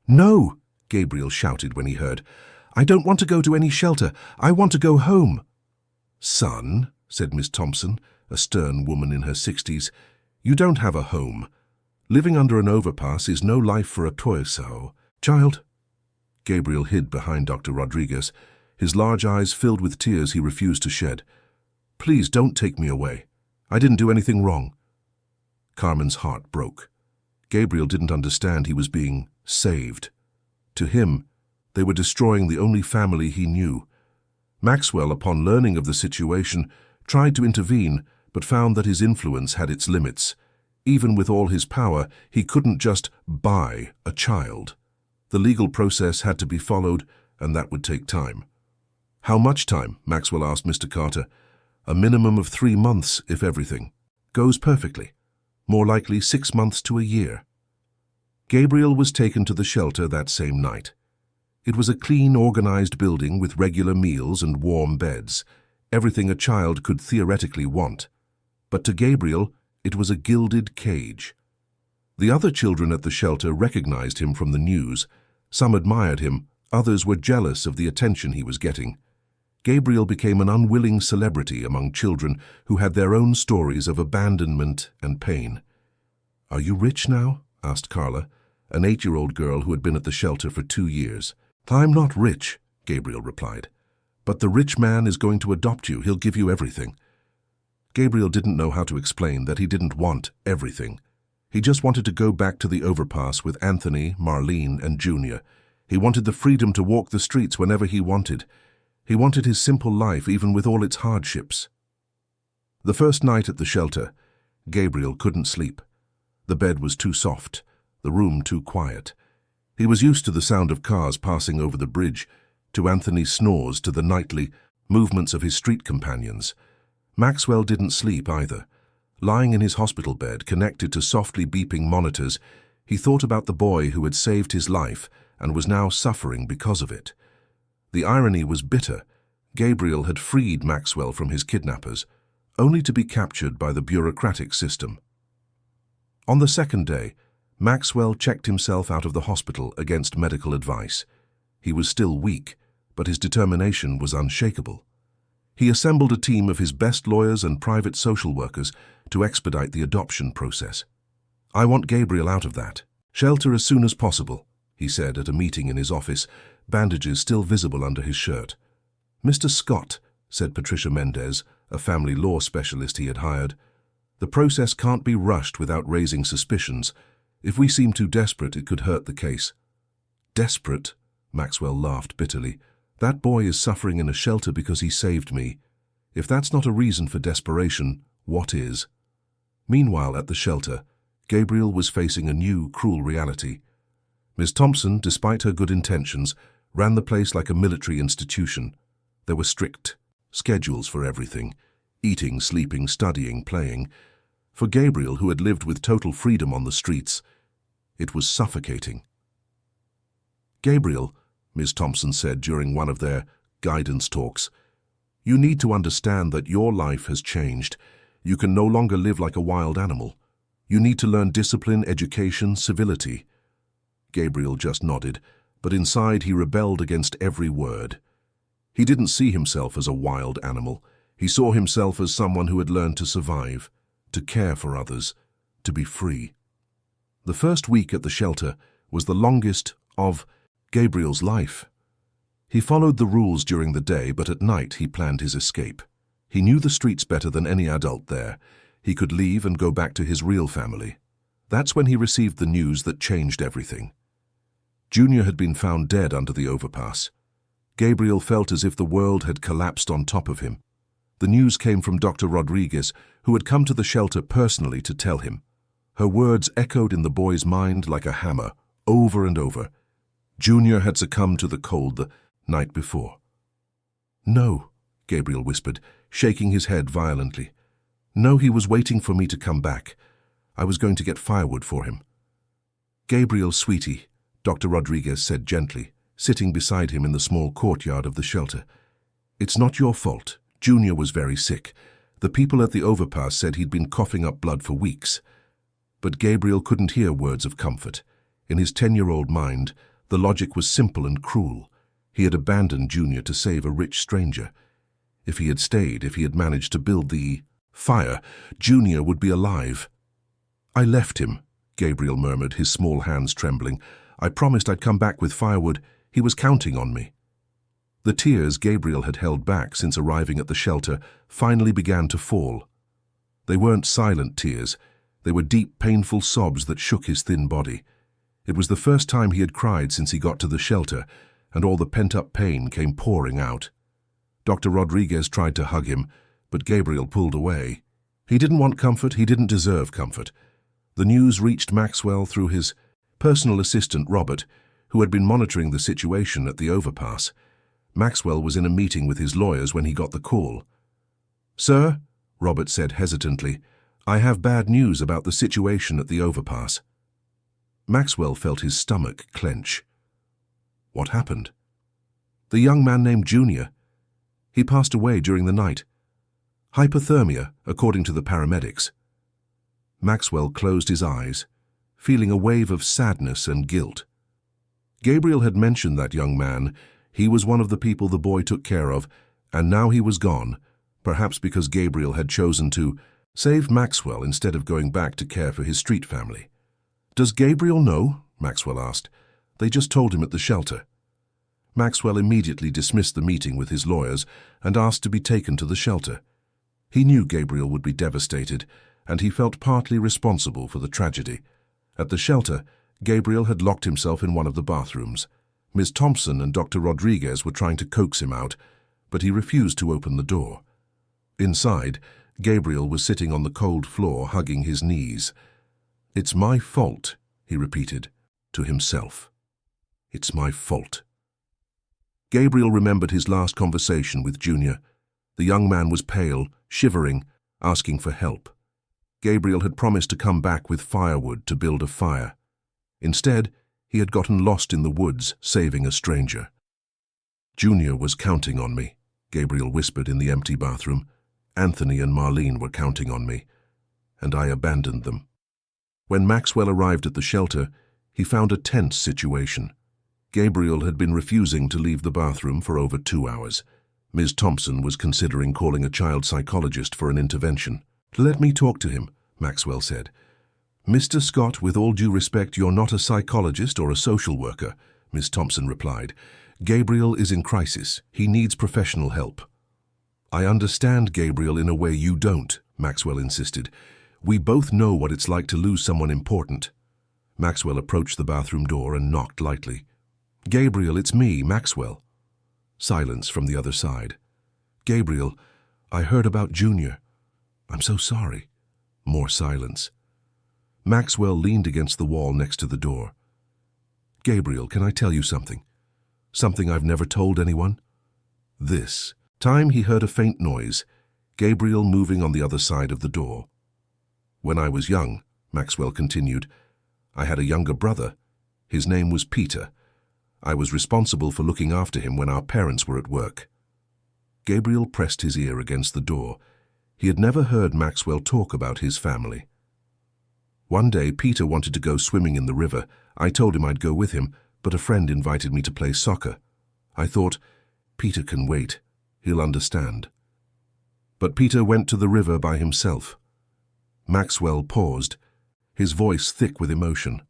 "No!" Gabriel shouted when he heard. "I don't want to go to any shelter. I want to go home." "Son," said Miss Thompson, a stern woman in her 60s, "you don't have a home. Living under an overpass is no life for a torso. Child." Gabriel hid behind Dr. Rodriguez, his large eyes filled with tears he refused to shed. "Please don't take me away. I didn't do anything wrong." Carmen's heart broke. Gabriel didn't understand he was being saved. To him, they were destroying the only family he knew. Maxwell, upon learning of the situation, tried to intervene, but found that his influence had its limits. Even with all his power, he couldn't just buy a child. The legal process had to be followed, and that would take time. "How much time?" Maxwell asked Mr. Carter. "A minimum of 3 months if everything goes perfectly. More likely 6 months to a year." Gabriel was taken to the shelter that same night. It was a clean, organized building with regular meals and warm beds, everything a child could theoretically want. But to Gabriel, it was a gilded cage. The other children at the shelter recognized him from the news. Some admired him, others were jealous of the attention he was getting. Gabriel became an unwilling celebrity among children who had their own stories of abandonment and pain. "Are you rich now?" asked Carla, an 8-year-old girl who had been at the shelter for 2 years. "I'm not rich," Gabriel replied. "But the rich man is going to adopt you. He'll give you everything." Gabriel didn't know how to explain that he didn't want everything. He just wanted to go back to the overpass with Anthony, Marlene, and Junior. He wanted the freedom to walk the streets whenever he wanted. He wanted his simple life, even with all its hardships. The first night at the shelter, Gabriel couldn't sleep. The bed was too soft, the room too quiet. He was used to the sound of cars passing over the bridge, to Anthony's snores, to the nightly movements of his street companions. Maxwell didn't sleep either. Lying in his hospital bed, connected to softly beeping monitors, he thought about the boy who had saved his life and was now suffering because of it. The irony was bitter. Gabriel had freed Maxwell from his kidnappers, only to be captured by the bureaucratic system. On the second day, Maxwell checked himself out of the hospital against medical advice. He was still weak, but his determination was unshakable. He assembled a team of his best lawyers and private social workers to expedite the adoption process. "I want Gabriel out of that shelter as soon as possible," he said at a meeting in his office, bandages still visible under his shirt. "Mr. Scott," said Patricia Mendez, a family law specialist he had hired, "the process can't be rushed without raising suspicions. If we seem too desperate, it could hurt the case." "Desperate?" Maxwell laughed bitterly. "That boy is suffering in a shelter because he saved me. If that's not a reason for desperation, what is?" Meanwhile, at the shelter, Gabriel was facing a new, cruel reality. Ms. Thompson, despite her good intentions, ran the place like a military institution. There were strict schedules for everything: eating, sleeping, studying, playing. For Gabriel, who had lived with total freedom on the streets, it was suffocating. "Gabriel," Ms. Thompson said during one of their guidance talks, "you need to understand that your life has changed. You can no longer live like a wild animal. You need to learn discipline, education, civility." Gabriel just nodded, but inside he rebelled against every word. He didn't see himself as a wild animal. He saw himself as someone who had learned to survive, to care for others, to be free. The first week at the shelter was the longest of Gabriel's life. He followed the rules during the day, but at night he planned his escape. He knew the streets better than any adult there. He could leave and go back to his real family. That's when he received the news that changed everything. Junior had been found dead under the overpass. Gabriel felt as if the world had collapsed on top of him. The news came from Dr. Rodriguez, who had come to the shelter personally to tell him. Her words echoed in the boy's mind like a hammer, over and over. Junior had succumbed to the cold the night before. "No," Gabriel whispered, shaking his head violently. "No, he was waiting for me to come back. I was going to get firewood for him." "Gabriel, sweetie," Dr. Rodriguez said gently, sitting beside him in the small courtyard of the shelter. "It's not your fault. Junior was very sick. The people at the overpass said he'd been coughing up blood for weeks." But Gabriel couldn't hear words of comfort. In his 10-year-old mind, the logic was simple and cruel. He had abandoned Junior to save a rich stranger. If he had stayed, if he had managed to build the fire, Junior would be alive. "I left him," Gabriel murmured, his small hands trembling. "I promised I'd come back with firewood. He was counting on me." The tears Gabriel had held back since arriving at the shelter finally began to fall. They weren't silent tears. They were deep, painful sobs that shook his thin body. It was the first time he had cried since he got to the shelter, and all the pent-up pain came pouring out. Dr. Rodriguez tried to hug him, but Gabriel pulled away. He didn't want comfort, he didn't deserve comfort. The news reached Maxwell through his personal assistant, Robert, who had been monitoring the situation at the overpass. Maxwell was in a meeting with his lawyers when he got the call. "Sir," Robert said hesitantly, "I have bad news about the situation at the overpass." Maxwell felt his stomach clench. "What happened?" "The young man named Junior. He passed away during the night. Hypothermia, according to the paramedics." Maxwell closed his eyes, feeling a wave of sadness and guilt. Gabriel had mentioned that young man. He was one of the people the boy took care of, and now he was gone, perhaps because Gabriel had chosen to save Maxwell instead of going back to care for his street family. "Does Gabriel know?" Maxwell asked. "They just told him at the shelter." Maxwell immediately dismissed the meeting with his lawyers and asked to be taken to the shelter. He knew Gabriel would be devastated, and he felt partly responsible for the tragedy. At the shelter, Gabriel had locked himself in one of the bathrooms. Ms. Thompson and Dr. Rodriguez were trying to coax him out, but he refused to open the door. Inside, Gabriel was sitting on the cold floor, hugging his knees. "It's my fault," he repeated, to himself. "It's my fault." Gabriel remembered his last conversation with Junior. The young man was pale, shivering, asking for help. Gabriel had promised to come back with firewood to build a fire. Instead, he had gotten lost in the woods, saving a stranger. "Junior was counting on me," Gabriel whispered in the empty bathroom. "Anthony and Marlene were counting on me, and I abandoned them." When Maxwell arrived at the shelter, he found a tense situation. Gabriel had been refusing to leave the bathroom for over 2 hours. Ms. Thompson was considering calling a child psychologist for an intervention. "Let me talk to him," Maxwell said. "Mr. Scott, with all due respect, you're not a psychologist or a social worker," Ms. Thompson replied. "Gabriel is in crisis. He needs professional help." "I understand Gabriel in a way you don't," Maxwell insisted. "We both know what it's like to lose someone important." Maxwell approached the bathroom door and knocked lightly. "Gabriel, it's me, Maxwell." Silence from the other side. "Gabriel, I heard about Junior. I'm so sorry." More silence. Maxwell leaned against the wall next to the door. "Gabriel, can I tell you something? Something I've never told anyone?" This time he heard a faint noise, Gabriel moving on the other side of the door. "When I was young," Maxwell continued, "I had a younger brother. His name was Peter. I was responsible for looking after him when our parents were at work." Gabriel pressed his ear against the door. He had never heard Maxwell talk about his family. "One day Peter wanted to go swimming in the river. I told him I'd go with him, but a friend invited me to play soccer. I thought, Peter can wait. He'll understand. But Peter went to the river by himself." Maxwell paused, his voice thick with emotion.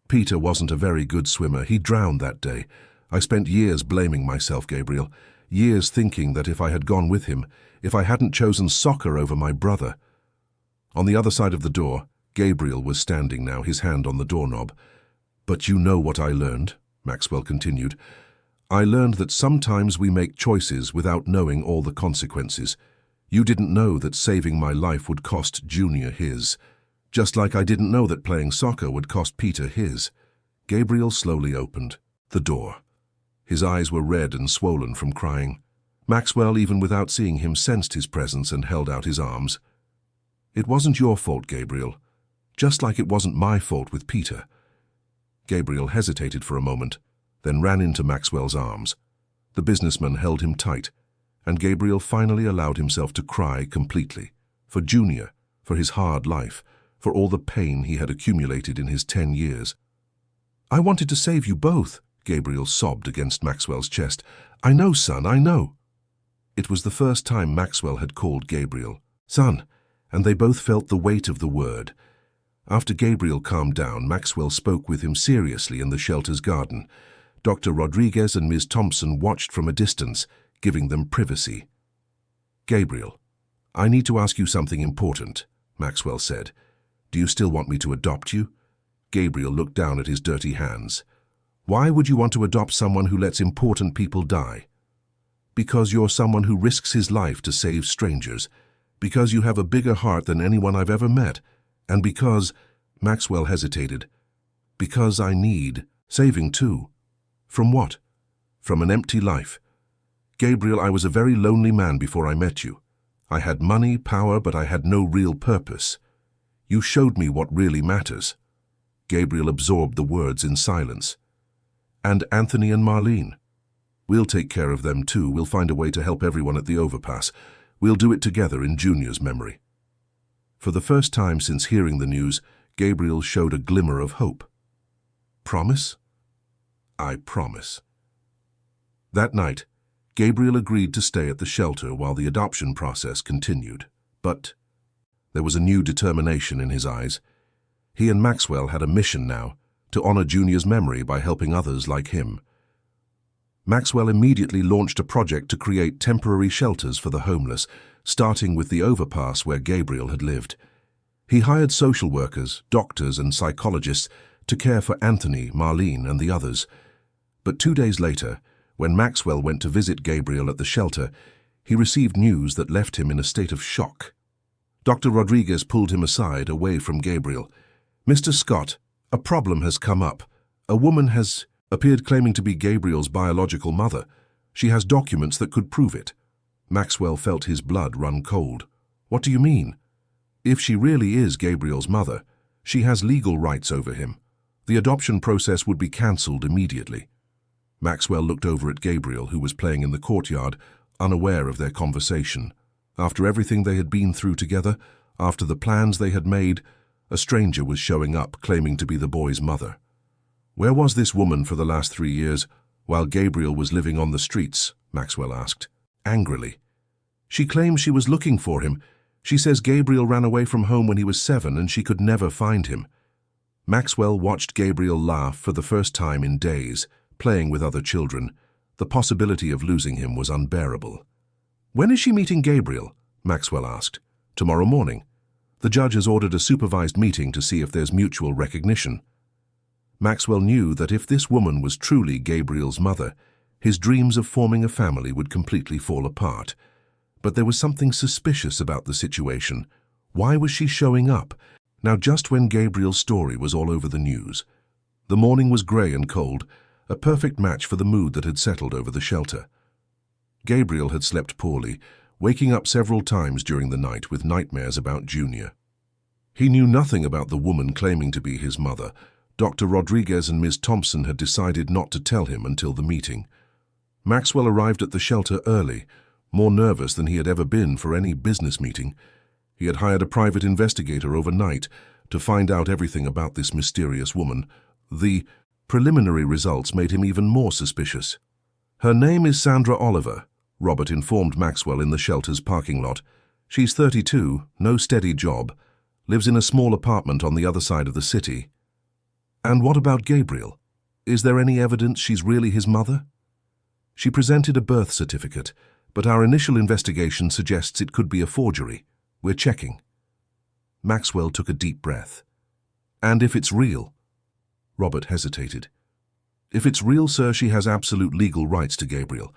"Peter wasn't a very good swimmer. He drowned that day. I spent years blaming myself, Gabriel, years thinking that if I had gone with him, if I hadn't chosen soccer over my brother." On the other side of the door, Gabriel was standing now, his hand on the doorknob. "But you know what I learned," Maxwell continued. "I learned that sometimes we make choices without knowing all the consequences. You didn't know that saving my life would cost Junior his. Just like I didn't know that playing soccer would cost Peter his." Gabriel slowly opened the door. His eyes were red and swollen from crying. Maxwell, even without seeing him, sensed his presence and held out his arms. "It wasn't your fault, Gabriel. Just like it wasn't my fault with Peter." Gabriel hesitated for a moment, then ran into Maxwell's arms. The businessman held him tight, and Gabriel finally allowed himself to cry completely, for Junior, for his hard life, for all the pain he had accumulated in his 10 years. "I wanted to save you both," Gabriel sobbed against Maxwell's chest. "I know, son, I know." It was the first time Maxwell had called Gabriel son, and they both felt the weight of the word. After Gabriel calmed down, Maxwell spoke with him seriously in the shelter's garden. Dr. Rodriguez and Ms. Thompson watched from a distance, giving them privacy. "Gabriel, I need to ask you something important," Maxwell said. "Do you still want me to adopt you?" Gabriel looked down at his dirty hands. "Why would you want to adopt someone who lets important people die?" "Because you're someone who risks his life to save strangers. Because you have a bigger heart than anyone I've ever met. And because," Maxwell hesitated, "because I need saving too." "From what?" "From an empty life. Gabriel, I was a very lonely man before I met you. I had money, power, but I had no real purpose. You showed me what really matters." Gabriel absorbed the words in silence. "And Anthony and Marlene. We'll take care of them too. We'll find a way to help everyone at the overpass. We'll do it together in Junior's memory." For the first time since hearing the news, Gabriel showed a glimmer of hope. "Promise?" "I promise." That night, Gabriel agreed to stay at the shelter while the adoption process continued. But there was a new determination in his eyes. He and Maxwell had a mission now, to honor Junior's memory by helping others like him. Maxwell immediately launched a project to create temporary shelters for the homeless, starting with the overpass where Gabriel had lived. He hired social workers, doctors, and psychologists to care for Anthony, Marlene, and the others. But 2 days later, when Maxwell went to visit Gabriel at the shelter, he received news that left him in a state of shock. Dr. Rodriguez pulled him aside, away from Gabriel. "Mr. Scott, a problem has come up. A woman has appeared claiming to be Gabriel's biological mother. She has documents that could prove it." Maxwell felt his blood run cold. "What do you mean?" "If she really is Gabriel's mother, she has legal rights over him. The adoption process would be cancelled immediately." Maxwell looked over at Gabriel, who was playing in the courtyard, unaware of their conversation. After everything they had been through together, after the plans they had made, a stranger was showing up, claiming to be the boy's mother. "Where was this woman for the last 3 years, while Gabriel was living on the streets?" Maxwell asked, angrily. "She claims she was looking for him. She says Gabriel ran away from home when he was 7 and she could never find him." Maxwell watched Gabriel laugh for the first time in days, playing with other children. The possibility of losing him was unbearable. "When is she meeting Gabriel?" Maxwell asked. "Tomorrow morning. The judge has ordered a supervised meeting to see if there's mutual recognition." Maxwell knew that if this woman was truly Gabriel's mother, his dreams of forming a family would completely fall apart. But there was something suspicious about the situation. Why was she showing up? Now, just when Gabriel's story was all over the news. The morning was grey and cold, a perfect match for the mood that had settled over the shelter. Gabriel had slept poorly, waking up several times during the night with nightmares about Junior. He knew nothing about the woman claiming to be his mother. Dr. Rodriguez and Ms. Thompson had decided not to tell him until the meeting. Maxwell arrived at the shelter early, more nervous than he had ever been for any business meeting. He had hired a private investigator overnight to find out everything about this mysterious woman. The preliminary results made him even more suspicious. "Her name is Sandra Oliver," Robert informed Maxwell in the shelter's parking lot. "She's 32, no steady job, lives in a small apartment on the other side of the city." "And what about Gabriel? Is there any evidence she's really his mother?" "She presented a birth certificate, but our initial investigation suggests it could be a forgery. We're checking." Maxwell took a deep breath. "And if it's real?" Robert hesitated. "If it's real, sir, she has absolute legal rights to Gabriel.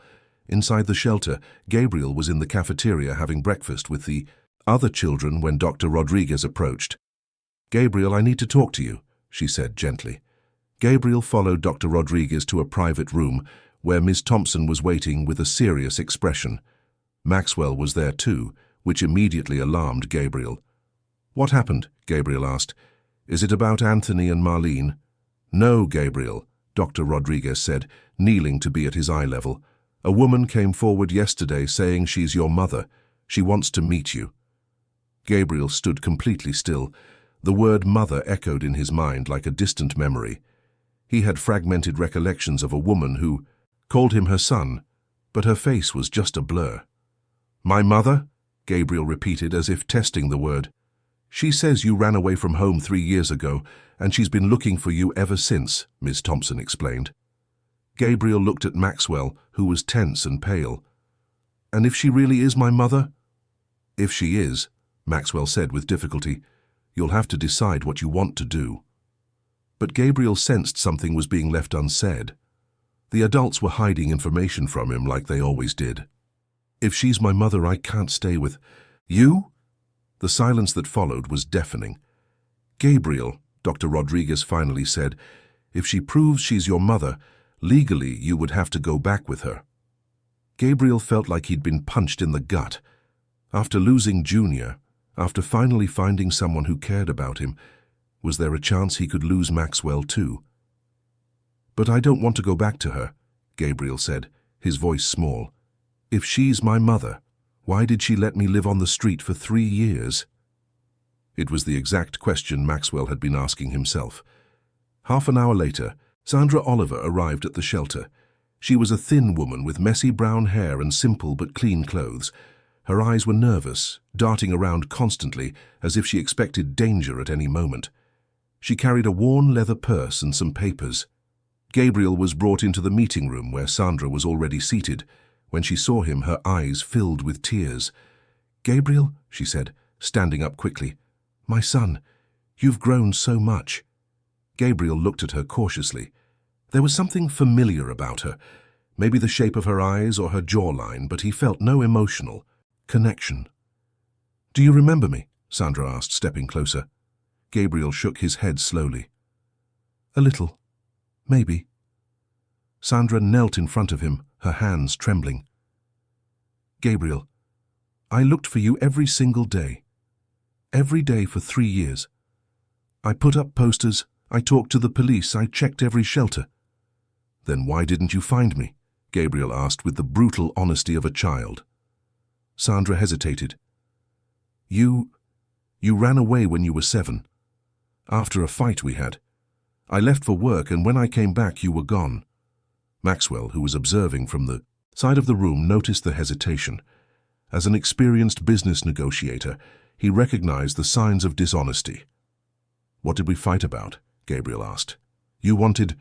Inside the shelter, Gabriel was in the cafeteria having breakfast with the other children when Dr. Rodriguez approached. "Gabriel, I need to talk to you," she said gently. Gabriel followed Dr. Rodriguez to a private room where Ms. Thompson was waiting with a serious expression. Maxwell was there too, which immediately alarmed Gabriel. "What happened?" Gabriel asked. "Is it about Anthony and Marlene?" "No, Gabriel," Dr. Rodriguez said, kneeling to be at his eye level. "A woman came forward yesterday saying she's your mother. She wants to meet you." Gabriel stood completely still. The word mother echoed in his mind like a distant memory. He had fragmented recollections of a woman who called him her son, but her face was just a blur. "My mother?" Gabriel repeated as if testing the word. "She says you ran away from home 3 years ago, and she's been looking for you ever since," Ms. Thompson explained. Gabriel looked at Maxwell, who was tense and pale. "And if she really is my mother?" "If she is," Maxwell said with difficulty, "you'll have to decide what you want to do." But Gabriel sensed something was being left unsaid. The adults were hiding information from him like they always did. "If she's my mother, I can't stay with you." The silence that followed was deafening. "Gabriel," Dr. Rodriguez finally said, "if she proves she's your mother, legally you would have to go back with her." Gabriel felt like he'd been punched in the gut. After losing Junior, after finally finding someone who cared about him, was there a chance he could lose Maxwell too? "But I don't want to go back to her," Gabriel said, his voice small. "If she's my mother, why did she let me live on the street for 3 years?" It was the exact question Maxwell had been asking himself. Half an hour later, Sandra Oliver arrived at the shelter. She was a thin woman with messy brown hair and simple but clean clothes. Her eyes were nervous, darting around constantly as if she expected danger at any moment. She carried a worn leather purse and some papers. Gabriel was brought into the meeting room where Sandra was already seated. When she saw him, her eyes filled with tears. "Gabriel," she said, standing up quickly, "my son, you've grown so much." Gabriel looked at her cautiously. There was something familiar about her, maybe the shape of her eyes or her jawline, but he felt no emotional connection. "Do you remember me?" Sandra asked, stepping closer. Gabriel shook his head slowly. "A little. Maybe." Sandra knelt in front of him, her hands trembling. "Gabriel, I looked for you every single day. Every day for 3 years. I put up posters, I talked to the police, I checked every shelter." "Then why didn't you find me?" Gabriel asked with the brutal honesty of a child. Sandra hesitated. You ran away when you were 7. After a fight we had. I left for work, and when I came back you were gone." Maxwell, who was observing from the side of the room, noticed the hesitation. As an experienced business negotiator, he recognized the signs of dishonesty. "What did we fight about?" Gabriel asked. You wanted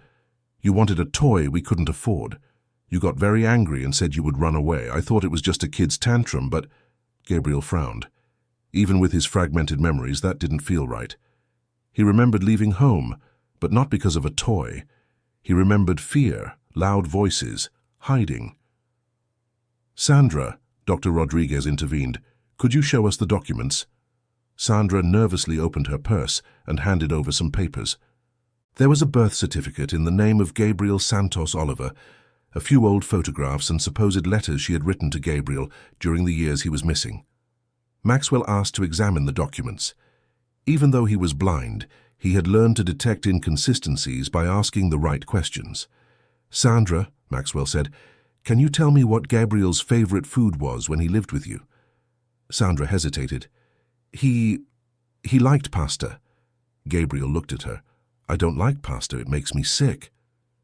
a toy we couldn't afford. You got very angry and said you would run away. I thought it was just a kid's tantrum, but—" Gabriel frowned. Even with his fragmented memories, that didn't feel right. He remembered leaving home, but not because of a toy. He remembered fear, loud voices, hiding. "Sandra," Dr. Rodriguez intervened, "could you show us the documents?" Sandra nervously opened her purse and handed over some papers. There was a birth certificate in the name of Gabriel Santos Oliver, a few old photographs and supposed letters she had written to Gabriel during the years he was missing. Maxwell asked to examine the documents. Even though he was blind, he had learned to detect inconsistencies by asking the right questions. "Sandra," Maxwell said, "can you tell me what Gabriel's favorite food was when he lived with you?" Sandra hesitated. He liked pasta." Gabriel looked at her. "I don't like pasta, it makes me sick."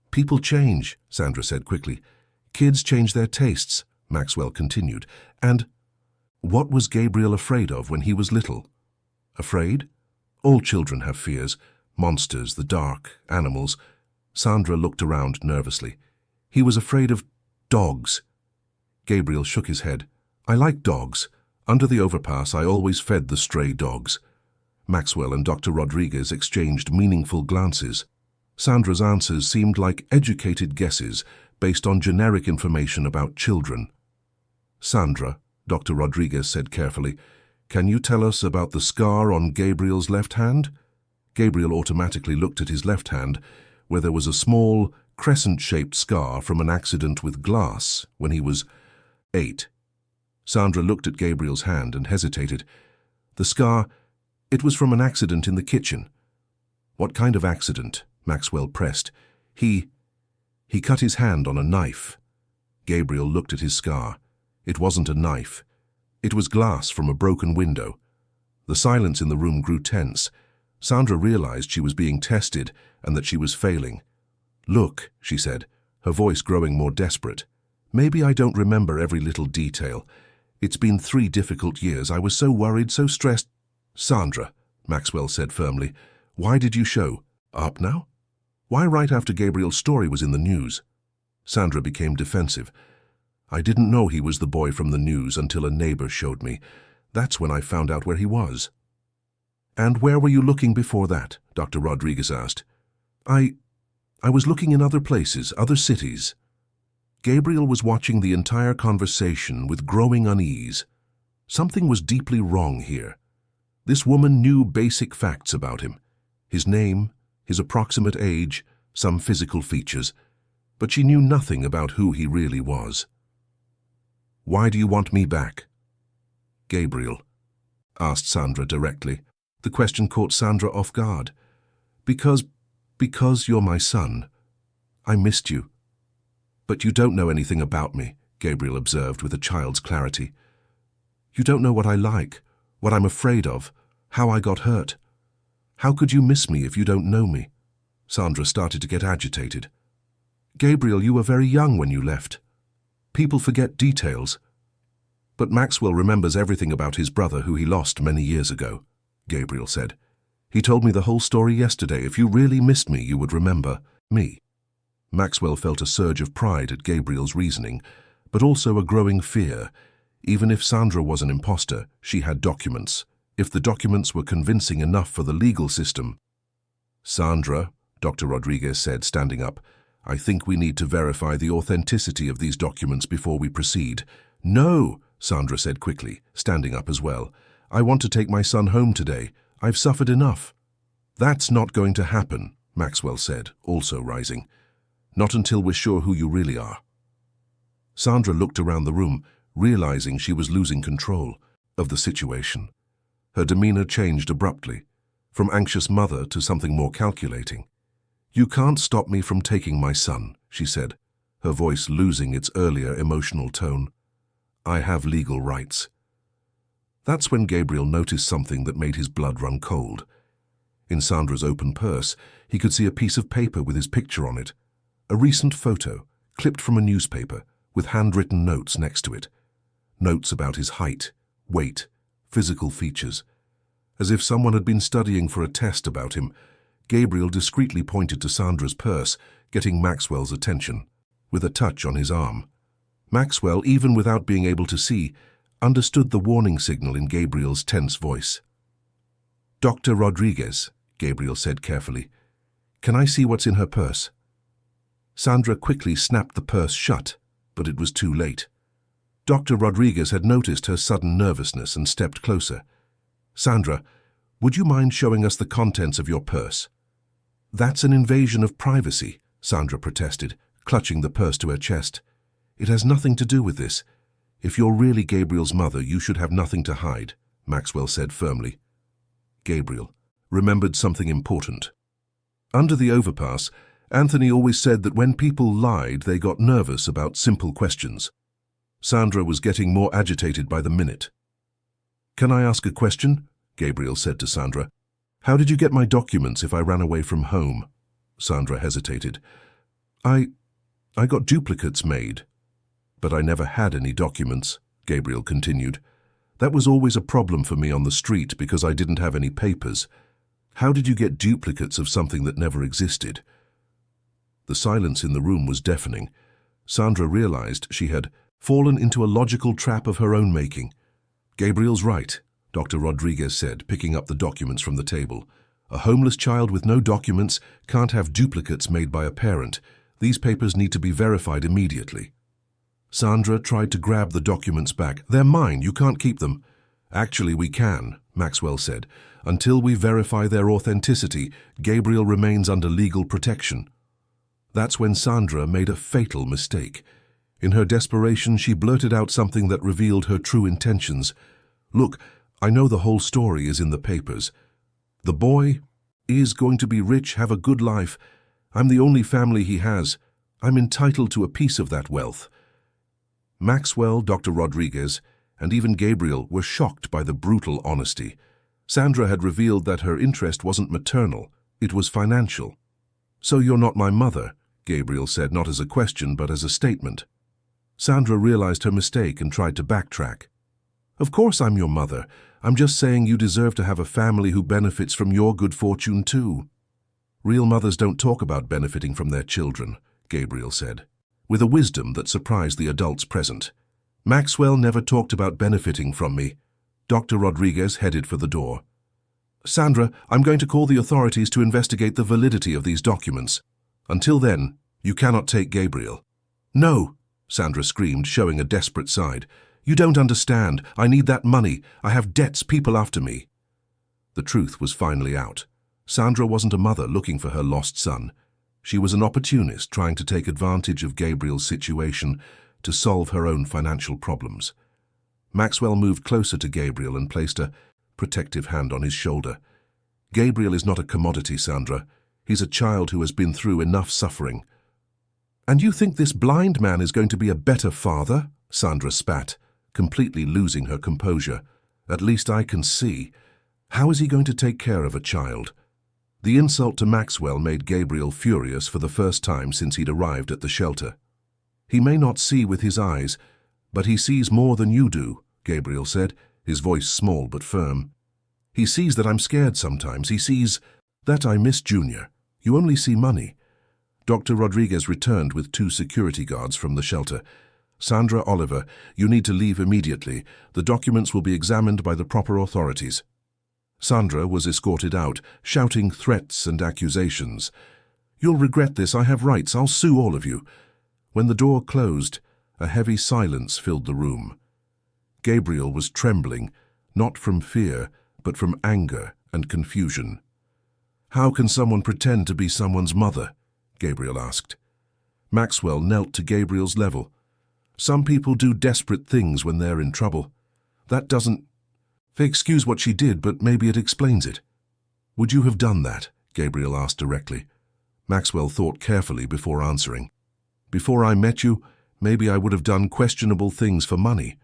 "People change," Sandra said quickly. "Kids change their tastes," Maxwell continued. "And what was Gabriel afraid of when he was little?" "Afraid? All children have fears. Monsters, the dark, animals." Sandra looked around nervously. "He was afraid of dogs." Gabriel shook his head. "I like dogs. Under the overpass, I always fed the stray dogs." Maxwell and Dr. Rodriguez exchanged meaningful glances. Sandra's answers seemed like educated guesses based on generic information about children. "Sandra," Dr. Rodriguez said carefully, "can you tell us about the scar on Gabriel's left hand?" Gabriel automatically looked at his left hand, where there was a small, crescent-shaped scar from an accident with glass when he was 8. Sandra looked at Gabriel's hand and hesitated. "The scar, it was from an accident in the kitchen." "What kind of accident?" Maxwell pressed. He cut his hand on a knife." Gabriel looked at his scar. It wasn't a knife. It was glass from a broken window. The silence in the room grew tense. Sandra realized she was being tested and that she was failing. "Look," she said, her voice growing more desperate. "Maybe I don't remember every little detail. It's been 3 difficult years. I was so worried, so stressed." "Sandra," Maxwell said firmly, "why did you show up now? Why right after Gabriel's story was in the news?" Sandra became defensive. "I didn't know he was the boy from the news until a neighbor showed me. That's when I found out where he was." "And where were you looking before that?" Dr. Rodriguez asked. I was looking in other places, other cities." Gabriel was watching the entire conversation with growing unease. Something was deeply wrong here. This woman knew basic facts about him: his name, his approximate age, some physical features, but she knew nothing about who he really was. "Why do you want me back?" "Gabriel," asked Sandra directly. The question caught Sandra off guard. Because you're my son. I missed you." "But you don't know anything about me," Gabriel observed with a child's clarity. "You don't know what I like, what I'm afraid of, how I got hurt. How could you miss me if you don't know me?" Sandra started to get agitated. "Gabriel, you were very young when you left. People forget details." "But Maxwell remembers everything about his brother who he lost many years ago," Gabriel said. "He told me the whole story yesterday. If you really missed me, you would remember me." Maxwell felt a surge of pride at Gabriel's reasoning, but also a growing fear. Even if Sandra was an imposter, she had documents. If the documents were convincing enough for the legal system. "Sandra," Dr. Rodriguez said, standing up, "I think we need to verify the authenticity of these documents before we proceed." "No," Sandra said quickly, standing up as well. "I want to take my son home today. I've suffered enough." "That's not going to happen," Maxwell said, also rising. "Not until we're sure who you really are." Sandra looked around the room, realizing she was losing control of the situation. Her demeanor changed abruptly, from anxious mother to something more calculating. "You can't stop me from taking my son," she said, her voice losing its earlier emotional tone. "I have legal rights." That's when Gabriel noticed something that made his blood run cold. In Sandra's open purse, he could see a piece of paper with his picture on it, a recent photo, clipped from a newspaper, with handwritten notes next to it. Notes about his height, weight, physical features. As if someone had been studying for a test about him, Gabriel discreetly pointed to Sandra's purse, getting Maxwell's attention, with a touch on his arm. Maxwell, even without being able to see, understood the warning signal in Gabriel's tense voice. "Dr. Rodriguez," Gabriel said carefully, "can I see what's in her purse?" Sandra quickly snapped the purse shut, but it was too late. Dr. Rodriguez had noticed her sudden nervousness and stepped closer. Sandra, would you mind showing us the contents of your purse? That's an invasion of privacy, Sandra protested, clutching the purse to her chest. It has nothing to do with this. If you're really Gabriel's mother, you should have nothing to hide, Maxwell said firmly. Gabriel remembered something important. Under the overpass, Anthony always said that when people lied, they got nervous about simple questions. Sandra was getting more agitated by the minute. Can I ask a question? Gabriel said to Sandra. How did you get my documents if I ran away from home? Sandra hesitated. I got duplicates made. But I never had any documents, Gabriel continued. That was always a problem for me on the street because I didn't have any papers. How did you get duplicates of something that never existed? The silence in the room was deafening. Sandra realized she had fallen into a logical trap of her own making. Gabriel's right, Dr. Rodriguez said, picking up the documents from the table. A homeless child with no documents can't have duplicates made by a parent. These papers need to be verified immediately. Sandra tried to grab the documents back. They're mine, you can't keep them. Actually, we can, Maxwell said. Until we verify their authenticity, Gabriel remains under legal protection. That's when Sandra made a fatal mistake. In her desperation, she blurted out something that revealed her true intentions. Look, I know the whole story is in the papers. The boy is going to be rich, have a good life. I'm the only family he has. I'm entitled to a piece of that wealth. Maxwell, Dr. Rodriguez, and even Gabriel were shocked by the brutal honesty. Sandra had revealed that her interest wasn't maternal, it was financial. So you're not my mother, Gabriel said, not as a question but as a statement. Sandra realized her mistake and tried to backtrack. Of course I'm your mother. I'm just saying you deserve to have a family who benefits from your good fortune too. Real mothers don't talk about benefiting from their children, Gabriel said, with a wisdom that surprised the adults present. Maxwell never talked about benefiting from me. Dr. Rodriguez headed for the door. Sandra, I'm going to call the authorities to investigate the validity of these documents. Until then, you cannot take Gabriel. No, Sandra screamed, showing a desperate side. You don't understand. I need that money. I have debts, people after me. The truth was finally out. Sandra wasn't a mother looking for her lost son. She was an opportunist trying to take advantage of Gabriel's situation to solve her own financial problems. Maxwell moved closer to Gabriel and placed a protective hand on his shoulder. Gabriel is not a commodity, Sandra. He's a child who has been through enough suffering. And you think this blind man is going to be a better father? Sandra spat, completely losing her composure. At least I can see. How is he going to take care of a child? The insult to Maxwell made Gabriel furious for the first time since he'd arrived at the shelter. He may not see with his eyes, but he sees more than you do, Gabriel said, his voice small but firm. He sees that I'm scared sometimes. He sees that I miss Junior. You only see money. Dr. Rodriguez returned with 2 security guards from the shelter. Sandra, Oliver, you need to leave immediately. The documents will be examined by the proper authorities. Sandra was escorted out, shouting threats and accusations. You'll regret this. I have rights. I'll sue all of you. When the door closed, a heavy silence filled the room. Gabriel was trembling, not from fear, but from anger and confusion. How can someone pretend to be someone's mother? Gabriel asked. Maxwell knelt to Gabriel's level. Some people do desperate things when they're in trouble. That doesn't excuse what she did, but maybe it explains it. Would you have done that? Gabriel asked directly. Maxwell thought carefully before answering. Before I met you, maybe I would have done questionable things for money,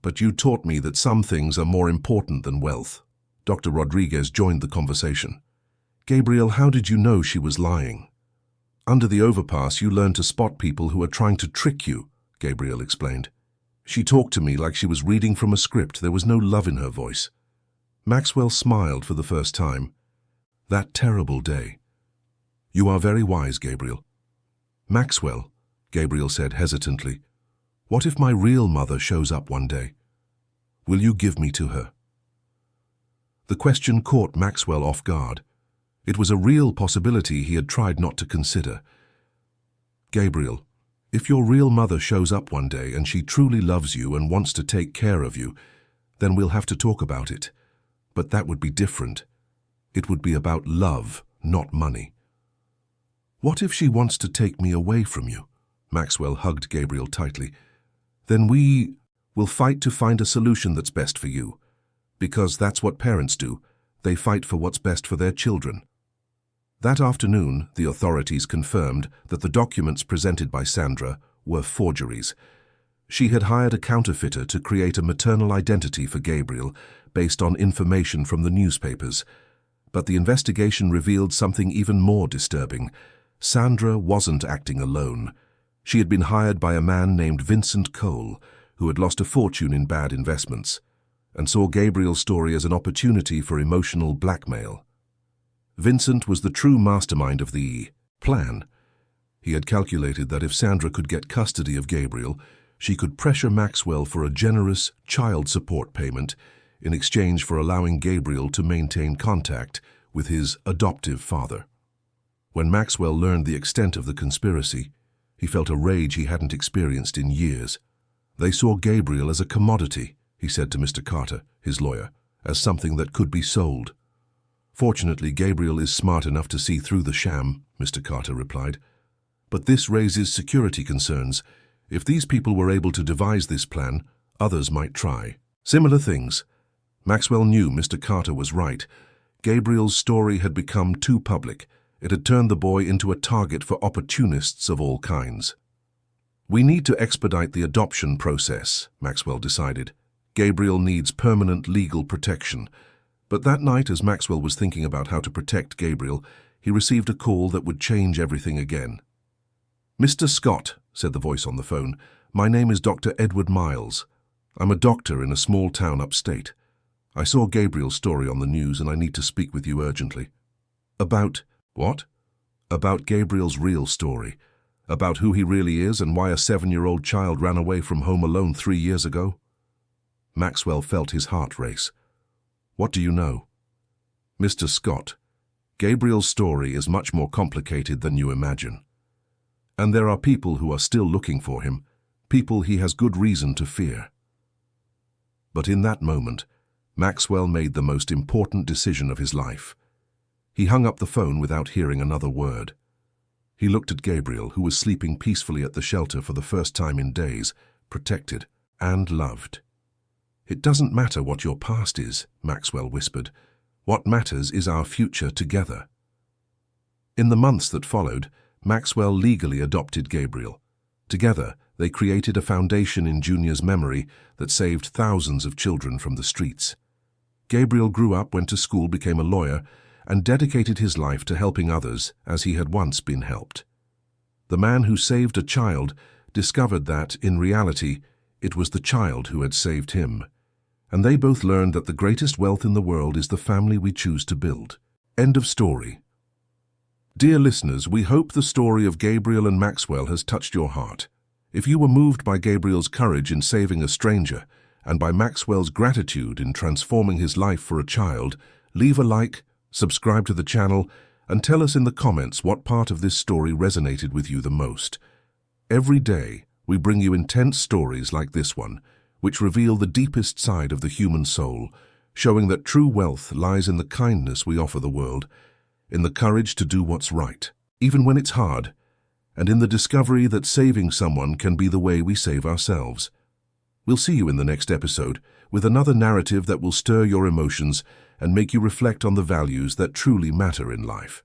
but you taught me that some things are more important than wealth. Dr. Rodriguez joined the conversation. Gabriel, how did you know she was lying? Under the overpass, you learned to spot people who are trying to trick you, Gabriel explained. She talked to me like she was reading from a script. There was no love in her voice. Maxwell smiled for the first time. That terrible day. You are very wise, Gabriel. Maxwell, Gabriel said hesitantly, what if my real mother shows up one day? Will you give me to her? The question caught Maxwell off guard. It was a real possibility he had tried not to consider. Gabriel, if your real mother shows up one day and she truly loves you and wants to take care of you, then we'll have to talk about it. But that would be different. It would be about love, not money. What if she wants to take me away from you? Maxwell hugged Gabriel tightly. Then we will fight to find a solution that's best for you. Because that's what parents do. They fight for what's best for their children. That afternoon, the authorities confirmed that the documents presented by Sandra were forgeries. She had hired a counterfeiter to create a maternal identity for Gabriel based on information from the newspapers. But the investigation revealed something even more disturbing. Sandra wasn't acting alone. She had been hired by a man named Vincent Cole, who had lost a fortune in bad investments, and saw Gabriel's story as an opportunity for emotional blackmail. Vincent was the true mastermind of the plan. He had calculated that if Sandra could get custody of Gabriel, she could pressure Maxwell for a generous child support payment in exchange for allowing Gabriel to maintain contact with his adoptive father. When Maxwell learned the extent of the conspiracy, he felt a rage he hadn't experienced in years. They saw Gabriel as a commodity, he said to Mr. Carter, his lawyer, as something that could be sold. Fortunately, Gabriel is smart enough to see through the sham, Mr. Carter replied. But this raises security concerns. If these people were able to devise this plan, others might try. Similar things. Maxwell knew Mr. Carter was right. Gabriel's story had become too public. It had turned the boy into a target for opportunists of all kinds. We need to expedite the adoption process, Maxwell decided. Gabriel needs permanent legal protection. But that night, as Maxwell was thinking about how to protect Gabriel, he received a call that would change everything again. "Mr. Scott," said the voice on the phone, "my name is Dr. Edward Miles. I'm a doctor in a small town upstate. I saw Gabriel's story on the news and I need to speak with you urgently." "About what?" "About Gabriel's real story. About who he really is and why a 7-year-old child ran away from home alone 3 years ago." Maxwell felt his heart race. "What do you know?" "Mr. Scott, Gabriel's story is much more complicated than you imagine. And there are people who are still looking for him, people he has good reason to fear." But in that moment, Maxwell made the most important decision of his life. He hung up the phone without hearing another word. He looked at Gabriel, who was sleeping peacefully at the shelter for the first time in days, protected and loved. "It doesn't matter what your past is," Maxwell whispered. "What matters is our future together." In the months that followed, Maxwell legally adopted Gabriel. Together, they created a foundation in Junior's memory that saved thousands of children from the streets. Gabriel grew up, went to school, became a lawyer, and dedicated his life to helping others as he had once been helped. The man who saved a child discovered that, in reality, it was the child who had saved him. And they both learned that the greatest wealth in the world is the family we choose to build. End of story. Dear listeners, we hope the story of Gabriel and Maxwell has touched your heart. If you were moved by Gabriel's courage in saving a stranger, and by Maxwell's gratitude in transforming his life for a child, leave a like, subscribe to the channel, and tell us in the comments what part of this story resonated with you the most. Every day, we bring you intense stories like this one, which reveal the deepest side of the human soul, showing that true wealth lies in the kindness we offer the world, in the courage to do what's right, even when it's hard, and in the discovery that saving someone can be the way we save ourselves. We'll see you in the next episode with another narrative that will stir your emotions and make you reflect on the values that truly matter in life.